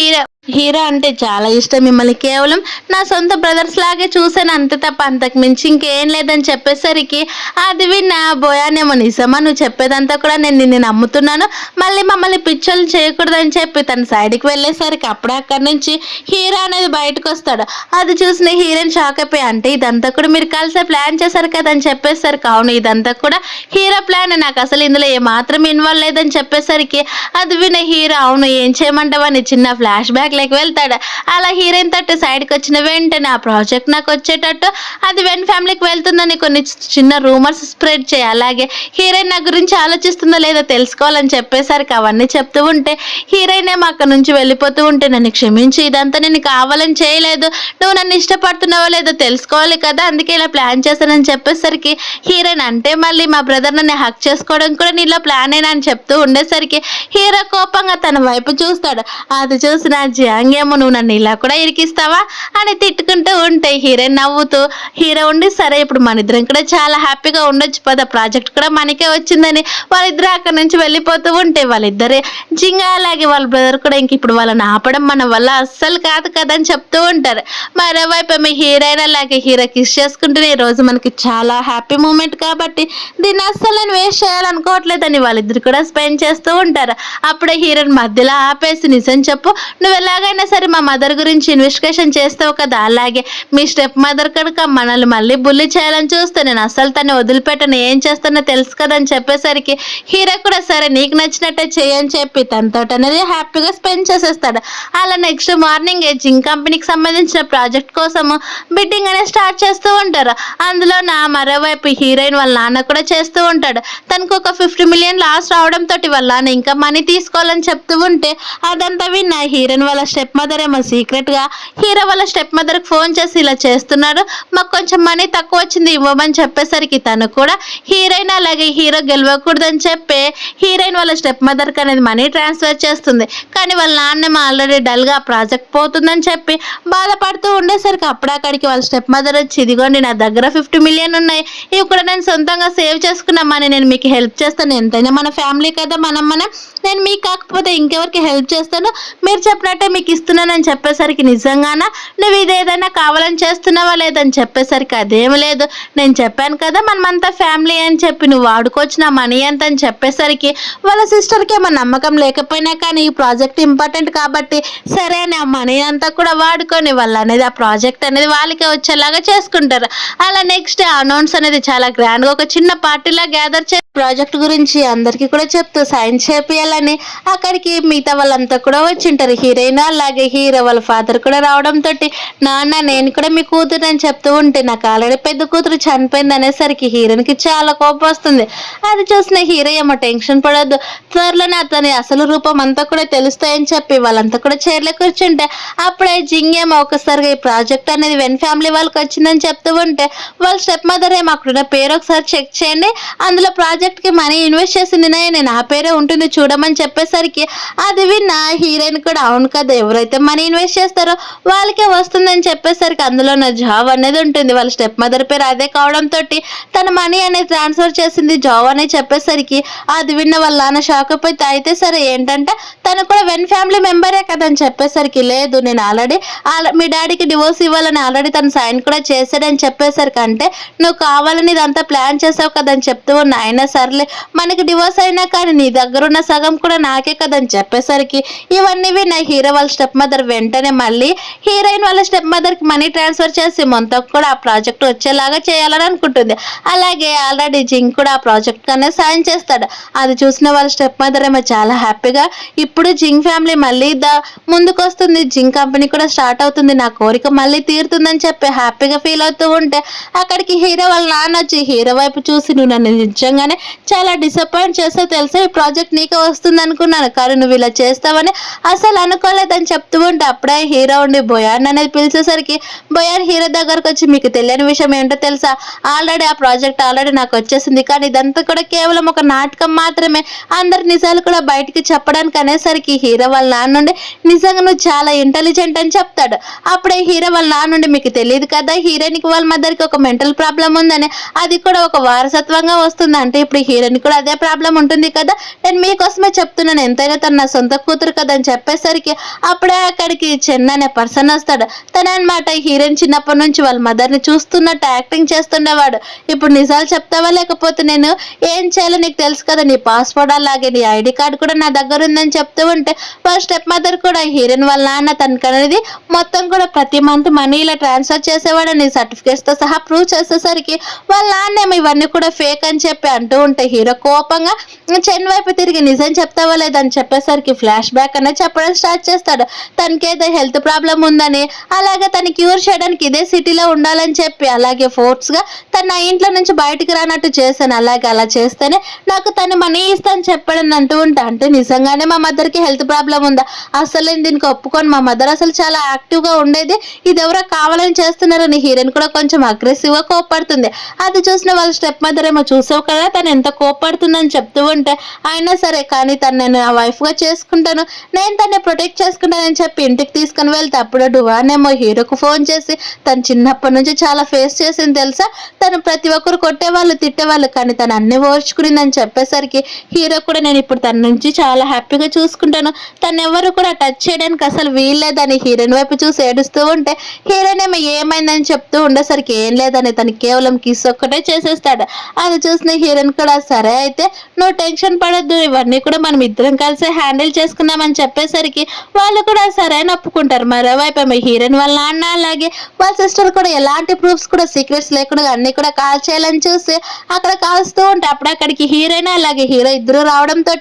హీరో అంటే చాలా ఇష్టం, మిమ్మల్ని కేవలం నా సొంత బ్రదర్స్ లాగే చూసాను అంతే తప్ప అంతకు మించి ఇంకేం లేదని చెప్పేసరికి అది విన్న బోయానేమో నిజమా నువ్వు చెప్పేదంతా కూడా నేను నిన్ను నమ్ముతున్నాను, మళ్ళీ మమ్మల్ని పిచ్చోళ్ళు చేయకూడదని చెప్పి తన సైడ్కి వెళ్ళేసరికి అప్పుడే అక్కడి నుంచి హీరో అనేది బయటకు వస్తాడు. అది చూసిన హీరోయిన్ షాక్ అయిపోయి అంటే ఇదంతా కూడా మీరు కలిసి ప్లాన్ చేశారు కదా అని చెప్పేసరికి అవును ఇదంతా కూడా హీరో ప్లాన్, నాకు అసలు ఇందులో ఏమాత్రం ఇన్వాల్వ్ లేదని చెప్పేసరికి అది విన్న హీరో అవును ఏం చేయమంటావని చిన్న ఫ్లాష్ బ్యాక్ లేక వెళ్తాడు. అలా హీరోయిన్ తట్టు సైడ్కి వచ్చిన వెంటనే ఆ ప్రాజెక్ట్ నాకు వచ్చేటట్టు అది వెన్ ఫ్యామిలీకి వెళ్తుందని కొన్ని చిన్న రూమర్స్ స్ప్రెడ్ చేయి, అలాగే హీరోయిన్ నా గురించి ఆలోచిస్తుందో లేదో తెలుసుకోవాలని చెప్పేసరికి అవన్నీ చెప్తూ ఉంటే హీరోయిన్ ఏమో అక్కడ నుంచి వెళ్ళిపోతూ ఉంటే నన్ను క్షమించి ఇదంతా నేను కావాలని చేయలేదు, నువ్వు నన్ను ఇష్టపడుతున్నావో లేదో తెలుసుకోవాలి కదా అందుకే ఇలా ప్లాన్ చేశానని చెప్పేసరికి హీరోయిన్ అంటే మళ్ళీ మా బ్రదర్ నన్ను హక్ చేసుకోవడం కూడా నీలో ప్లాన్ అయినా అని చెప్తూ ఉండేసరికి హీరో కోపంగా తన వైపు చూస్తాడు. అది చూసి నా జియాంగేమో నువ్వు నన్ను ఇలా కూడా ఇరికిస్తావా అని తిట్టుకుంటూ ఉంటే హీరోయిన్ నవ్వుతూ హీరో ఉండి సరే ఇప్పుడు మన ఇద్దరం కూడా చాలా హ్యాపీగా ఉండొచ్చు పద ప్రాజెక్ట్ కూడా మనకే వచ్చిందని వాళ్ళిద్దరు అక్కడ నుంచి వెళ్ళిపోతూ ఉంటే వాళ్ళిద్దరే జింగా అలాగే వాళ్ళ బ్రదర్ కూడా ఇంక ఇప్పుడు వాళ్ళని ఆపడం మన వల్ల అస్సలు కాదు కదా అని చెప్తూ ఉంటారు. మరోవైపు మీ హీరోయిన్ అలాగే హీరో కిస్ చేసుకుంటూనే ఈ రోజు మనకి చాలా హ్యాపీ మూమెంట్ కాబట్టి దీన్ని అస్సలు నేను వేస్ట్ చేయాలనుకోవట్లేదని వాళ్ళిద్దరు కూడా స్పెండ్ చేస్తూ ఉంటారు. అప్పుడే హీరోయిన్ మధ్యలో ఆపేసి నిజం చెప్పు, నువ్వు ఎలాగైనా సరే మా మదర్ గురించి ఇన్వెస్టిగేషన్ చేస్తావు కదా, అలాగే మీ స్టెప్ మదర్ కనుక మనల్ని మళ్ళీ బుల్లి చేయాలని చూస్తే నేను అసలు తను వదిలిపెట్టను, ఏం చేస్తానో తెలుసు కదా అని చెప్పేసరికి హీరో కూడా సరే నీకు నచ్చినట్టే చేయని చెప్పి తనతో అనేది హ్యాపీగా స్పెండ్ చేసేస్తాడు. అలా నెక్స్ట్ మార్నింగ్ జింక్ కంపెనీకి సంబంధించిన ప్రాజెక్ట్ కోసము బిడ్డింగ్ అనేది స్టార్ట్ చేస్తూ ఉంటారు. అందులో నా మరోవైపు హీరోయిన్ వాళ్ళ నాన్న కూడా చేస్తూ ఉంటాడు. తనకు ఒక 50 million లాస్ రావడంతో వాళ్ళ నాన్న ఇంకా మనీ తీసుకోవాలని చెప్తూ ఉంటే అదంతా విన్న హీరోయిన్ వాళ్ళ స్టెప్ మదర్ ఏమో సీక్రెట్ గా హీరో వాళ్ళ స్టెప్ మదర్ కి ఫోన్ చేసి ఇలా చేస్తున్నాడు, మాకు కొంచెం మనీ తక్కువ వచ్చింది ఇవ్వమని చెప్పేసరికి తను కూడా హీరోయిన్ అలాగే హీరో గెలవకూడదని చెప్పి హీరోయిన్ వాళ్ళ స్టెప్ మదర్ కి అనేది మనీ ట్రాన్స్ఫర్ చేస్తుంది. కానీ వాళ్ళ నాన్నమ్మ ఆల్రెడీ డల్ గా ప్రాజెక్ట్ పోతుందని చెప్పి బాధపడుతూ ఉండేసరికి అక్కడికి వాళ్ళ స్టెప్ మదర్ వచ్చి ఇదిగోండి నా దగ్గర 50 million ఉన్నాయి, ఇవి కూడా నేను సొంతంగా సేవ్ చేసుకున్నామని నేను మీకు హెల్ప్ చేస్తాను, ఎంతైనా మన ఫ్యామిలీ కదా మనం నేను మీకు కాకపోతే ఇంకెవరికి హెల్ప్ చేస్తాను, మీరు చెప్పినట్టే మీకు ఇస్తున్నానని చెప్పేసరికి నిజంగానా నువ్వు ఇదేదైనా కావాలని చేస్తున్నావా లేదని చెప్పేసరికి అదేమి లేదు, నేను చెప్పాను కదా మనమంతా ఫ్యామిలీ అని చెప్పి నువ్వు వాడుకోవచ్చు నా మనీ అంత అని చెప్పేసరికి వాళ్ళ సిస్టర్కి ఏమో నమ్మకం లేకపోయినా కానీ ఈ ప్రాజెక్ట్ ఇంపార్టెంట్ కాబట్టి సరే అని ఆ మనీ అంతా కూడా వాడుకొని వాళ్ళు అనేది ఆ ప్రాజెక్ట్ అనేది వాళ్ళకే వచ్చేలాగా చేసుకుంటారు. అలా నెక్స్ట్ అనౌన్స్ అనేది చాలా గ్రాండ్గా ఒక చిన్న పార్టీలా గ్యాదర్ చేసి ప్రాజెక్ట్ గురించి అందరికీ కూడా చెప్తూ సైన్ చేపియాలని అక్కడికి మిగతా వాళ్ళంతా కూడా వచ్చింటారు. హీరోయిన్ అలాగే హీరో వాళ్ళ ఫాదర్ కూడా రావడంతో నాన్న నేను కూడా మీ కూతురు అని చెప్తూ ఉంటే నాకు ఆల్రెడీ పెద్ద కూతురు చనిపోయింది అనేసరికి హీరోయిన్కి చాలా కోపం వస్తుంది. అది చూసిన హీరో ఏమో టెన్షన్ పడొద్దు, త్వరలోనే అతని అసలు రూపం అంతా కూడా తెలుస్తాయని చెప్పి వాళ్ళంతా కూడా చైర్లో కూర్చుంటే అప్పుడే జింగ్ ఏమో ఒకసారిగా ఈ ప్రాజెక్ట్ అనేది వెన్ ఫ్యామిలీ వాళ్ళకి వచ్చిందని చెప్తూ ఉంటే వాళ్ళ స్టెప్ మదర్ ఏమో అక్కడున్న పేరు ఒకసారి చెక్ చేయండి, అందులో ప్రాజెక్ట్ ప్రాజెక్ట్కి మనీ ఇన్వెస్ట్ చేసింది నేను, నా పేరే ఉంటుంది చూడమని చెప్పేసరికి అది విన్న హీరోయిన్ కూడా అవును కదా, ఎవరైతే మనీ ఇన్వెస్ట్ చేస్తారో వాళ్ళకే వస్తుందని చెప్పేసరికి అందులో నా జాబ్ అనేది ఉంటుంది. వాళ్ళ స్టెప్ మదర్ పేరు అదే కావడంతో తన మనీ అనేది ట్రాన్స్ఫర్ చేసింది జాబ్ అని చెప్పేసరికి అది విన్న వాళ్ళ నాన్న షాక్ అయిపోతే, అయితే సరే ఏంటంటే తను కూడా వెన్ ఫ్యామిలీ మెంబరే కదా అని చెప్పేసరికి లేదు నేను ఆల్రెడీ మీ డాడీకి డివోర్స్ ఇవ్వాలని ఆల్రెడీ తను సైన్ కూడా చేశాడని చెప్పేసరికి, అంటే నువ్వు కావాలని ఇదంతా ప్లాన్ చేసావు కదని చెప్తూ ఉన్నా, అయినా సర్లే మనకి డివోర్స్ అయినా కానీ నీ దగ్గర ఉన్న సగం కూడా నాకే కదని చెప్పేసరికి ఇవన్నీ విన్న హీరో వాళ్ళ స్టెప్ మదర్ వెంటనే మళ్ళీ హీరోయిన్ వాళ్ళ స్టెప్ మదర్కి మనీ ట్రాన్స్ఫర్ చేసి మొత్తం కూడా ఆ ప్రాజెక్ట్ వచ్చేలాగా చేయాలని అనుకుంటుంది. అలాగే ఆల్రెడీ జింక్ కూడా ఆ ప్రాజెక్ట్ అనేది సైన్ చేస్తాడు. అది చూసిన వాళ్ళ స్టెప్ మదర్ ఏమో చాలా హ్యాపీగా ఇప్పుడు జింక్ ఫ్యామిలీ మళ్ళీ ముందుకు వస్తుంది, జింక్ కంపెనీ కూడా స్టార్ట్ అవుతుంది, నా కోరిక మళ్ళీ తీరుతుందని చెప్పి హ్యాపీగా ఫీల్ అవుతూ ఉంటే అక్కడికి హీరో వాళ్ళ నాన్న వచ్చి హీరో వైపు చూసి, నువ్వు నన్ను నిజంగానే చాలా డిసప్పాయింట్ చేస్తావు తెలుసా, ఈ ప్రాజెక్ట్ నీకే వస్తుంది అనుకున్నాను కానీ నువ్వు ఇలా చేస్తావని అసలు అనుకోలేదని చెప్తూ ఉంటే అప్పుడే హీరో ఉండి బొయాన్ అనేది పిలిచేసరికి బొయాన్ హీరో దగ్గరకు వచ్చి, మీకు తెలియని విషయం ఏంటో తెలుసా, ఆల్రెడీ ఆ ప్రాజెక్ట్ ఆల్రెడీ నాకు వచ్చేసింది కానీ ఇదంతా కూడా కేవలం ఒక నాటకం మాత్రమే, అందరి నిజాలు కూడా బయటికి చెప్పడానికి అనేసరికి హీరో వాళ్ళ నాన్న నుండి నిజంగా నువ్వు చాలా ఇంటెలిజెంట్ అని చెప్తాడు. అప్పుడే హీరో వాళ్ళ నాన్న నుండి, మీకు తెలియదు కదా హీరోయిన్కి వాళ్ళ మదర్కి ఒక మెంటల్ ప్రాబ్లం ఉందని, అది కూడా ఒక వారసత్వంగా వస్తుంది, అంటే ఇప్పుడు హీరోయిన్ కూడా అదే ప్రాబ్లం ఉంటుంది కదా, నేను మీకోసమే చెప్తున్నాను, ఎంతైనా తన నా సొంత కూతురు కదా అని చెప్పేసరికి అప్పుడే అక్కడికి చెన్న అనే పర్సన్ వస్తాడు. తన అనమాట హీరోయిన్ చిన్నప్పటి నుంచి వాళ్ళ మదర్ని చూస్తున్నట్టు యాక్టింగ్ చేస్తుండేవాడు. ఇప్పుడు నిజాలు చెప్తావా లేకపోతే నేను ఏం చేయాలో నీకు తెలుసు కదా, నీ పాస్పోర్ట్ అలాగే నీ ఐడి కార్డు కూడా నా దగ్గర ఉందని చెప్తూ ఉంటే వాళ్ళ స్టెప్ మదర్ కూడా హీరోయిన్ వాళ్ళ నాన్న తనకు అనేది మొత్తం కూడా ప్రతి మంత్ మనీ ఇలా ట్రాన్స్ఫర్ చేసేవాడని సర్టిఫికేట్స్తో సహా ప్రూవ్ చేసేసరికి వాళ్ళ నాన్నేమో ఇవన్నీ కూడా ఫేక్ అని చెప్పి అంటూ ఉంటే హీరో కోపంగా చెన్ వైపు తిరిగి నిజం చెప్తావా లేదని చెప్పేసరికి ఫ్లాష్ బ్యాక్ అనేది చెప్పడం స్టార్ట్ చేస్తాడు. తనకేదో హెల్త్ ప్రాబ్లం ఉందని, అలాగే తను క్యూర్ చేయడానికి ఇదే సిటీలో ఉండాలని చెప్పి, అలాగే ఫోర్స్గా తన ఇంట్లో నుంచి బయటికి రానట్టు చేశాను, అలాగే అలా చేస్తేనే నాకు తను మనీ ఇస్తాను చెప్పాడని అంటూ ఉంటా, అంటే నిజంగానే మా మదర్కి హెల్త్ ప్రాబ్లం ఉందా, అసలు నేను దీనికి ఒప్పుకొని, మా మదర్ అసలు చాలా యాక్టివ్గా ఉండేది, ఇది ఎవరో కావాలని చేస్తున్నారని హీరోయిన్ కూడా కొంచెం అగ్రెసివ్గా కోప్పడుతుంది. అది చూసిన వాళ్ళ స్టెప్ మదర్ ఏమో చూసావు కదా తను ఎంత కోప్పడుతుందని చెప్తూ ఉంటే, అయినా సరే కానీ తను నేను ఆ వైఫ్గా చేసుకుంటాను, నేను తన్ని ప్రొటెక్ట్ చేసుకుంటానని చెప్పి ఇంటికి తీసుకుని వెళ్తే అప్పుడు డువానేమో హీరోకు ఫోన్ చేసి తను చిన్నప్పటి నుంచి చాలా ఫేస్ చేసింది తెలుసా, తను ప్రతి ఒక్కరు కొట్టేవాళ్ళు తిట్టేవాళ్ళు కానీ తను అన్ని ఓర్చుకునిందని చెప్పేసరికి హీరో కూడా నేను ఇప్పుడు తన నుంచి చాలా హ్యాపీగా చూసుకుంటాను, తను ఎవరు కూడా టచ్ చేయడానికి అసలు వీల్లేదని హీరోయిన్ వైపు చూసి ఏడుస్తూ ఉంటే హీరోయిన్ ఏమో ఏమైందని చెప్తూ ఉండేసరికి ఏం లేదని తను కేవలం కిస్ ఒక్కటే చేసేస్తాడు. అది చూసిన హీరోయిన్ కూడా సరే అయితే నువ్వు టెన్షన్ పడద్దు, ఇవన్నీ కూడా మనం ఇద్దరం కలిసి హ్యాండిల్ చేసుకుందామని చెప్పేసరికి వాళ్ళు కూడా సరే అని ఒప్పుకుంటారు. మరోవైపు ఏమో హీరోయిన్ వాళ్ళ నాన్న అలాగే వాళ్ళ సిస్టర్ కూడా ఎలాంటి ప్రూఫ్స్ కూడా సీక్రెట్స్ లేకుండా అన్ని కూడా కాల్ చేయాలని చూసి అక్కడ కాల్స్తూ ఉంటే అప్పుడు అక్కడికి హీరోయిన్ అలాగే హీరో ఇద్దరు రావడంతో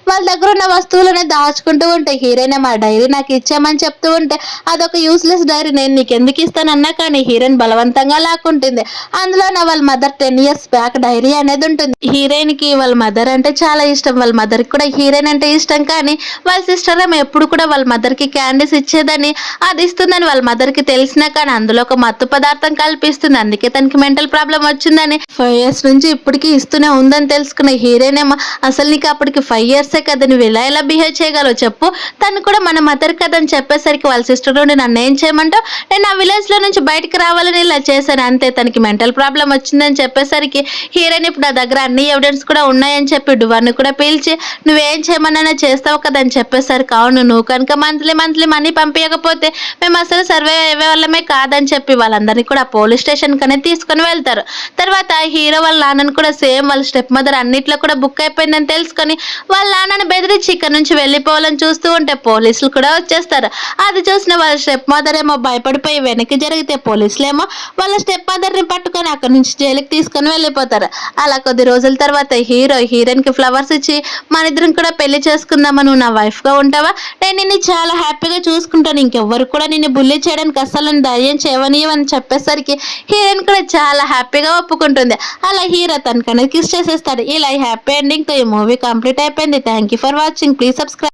వాళ్ళ దగ్గర ఉన్న వస్తువులనే దాచుకుంటూ ఉంటే హీరోయిన్ మా డైరీ నాకు ఇచ్చామని చెప్తూ ఉంటే అదొక యూస్లెస్ డైరీ, నేను నీకు ఎందుకు ఇస్తానన్నా కానీ హీరోయిన్ బలవంతంగా లాక్కుంటుంది. అందులో నా వాళ్ళ మదర్ 10 years బ్యాక్ డైరీ అనేది ఉంటుంది. హీరోయిన్ కి వాళ్ళ మదర్ అంటే చాలా ఇష్టం, వాళ్ళ మదర్ కి కూడా హీరోయిన్ అంటే ఇష్టం, కానీ వాళ్ళ సిస్టర్ ఏమో ఎప్పుడు కూడా వాళ్ళ మదర్ కి క్యాండీస్ ఇచ్చేదని అది ఇస్తుందని వాళ్ళ మదర్ కి తెలిసినా కానీ అందులో ఒక మత్తు పదార్థం కల్పిస్తుంది, అందుకే తనకి మెంటల్ ప్రాబ్లం వచ్చిందని 5 years నుంచి ఇప్పటికీ ఇస్తూనే ఉందని తెలుసుకున్న హీరోయిన్ ఏమో అసలు నీకు అప్పటికి 5 years కదా, నువ్వు ఎలా బిహేవ్ చేయగలవు చెప్పు, తను కూడా మన మదర్ కదని చెప్పేసరికి వాళ్ళ సిస్టర్ నుండి నన్ను ఏం చేయమంటావు, నేను ఆ విలేజ్ లో నుంచి బయటకు రావాలని ఇలా చేశాను అంతే, తనకి మెంటల్ ప్రాబ్లం వచ్చిందని చెప్పేసరికి హీరోయిన్ ఇప్పుడు నా దగ్గర అన్ని ఎవిడెన్స్ కూడా ఉన్నాయని చెప్పి డువాన్ని కూడా పిలిచి నువ్వేం చేయమన్నా చేస్తావు కదని చెప్పేసరికి అవును, నువ్వు కనుక మంత్లీ మనీ పంపించకపోతే మేము అసలు సర్వే అయ్యే వాళ్ళమే కాదని చెప్పి వాళ్ళందరినీ కూడా పోలీస్ స్టేషన్ కనే తీసుకొని వెళ్తారు. తర్వాత హీరో వాళ్ళ నాన్నని కూడా సేమ్ వాళ్ళ స్టెప్ మదర్ అన్నిట్లో కూడా బుక్ అయిపోయిందని తెలుసుకొని వాళ్ళ నాన్నని బెదిరించి ఇక్కడ నుంచి వెళ్ళిపోవాలని చూస్తూ ఉంటే పోలీసులు కూడా వచ్చేస్తారు. అది చూసిన వాళ్ళ స్టెప్ మదర్ ఏమో భయపడిపోయి వెనక్కి జరిగితే పోలీసులు ఏమో వాళ్ళ స్టెప్ మదర్ని పట్టుకొని అక్కడ నుంచి జైలుకి తీసుకొని వెళ్ళిపోతారు. అలా కొద్ది రోజుల తర్వాత హీరోయిన్ కి ఫ్లవర్స్ ఇచ్చి మన ఇద్దరం కూడా పెళ్లి చేసుకుందామా, నువ్వు నా వైఫ్ గా ఉంటావా, నేను నిన్ను చాలా హ్యాపీగా చూసుకుంటాను, ఇంకెవ్వరు కూడా నిన్ను బుల్లి చేయడానికి అస్సలు ధైర్యం చేయవని చెప్పేసరికి హీరోయిన్ కూడా చాలా హ్యాపీగా ఒప్పుకుంటుంది. అలా హీరో తనకనేది కిస్ చేసేస్తాడు. ఇలా హ్యాపీ ఎండింగ్ తో ఈ మూవీ కంప్లీట్ అయిపోయింది. Thank you for watching. Please subscribe.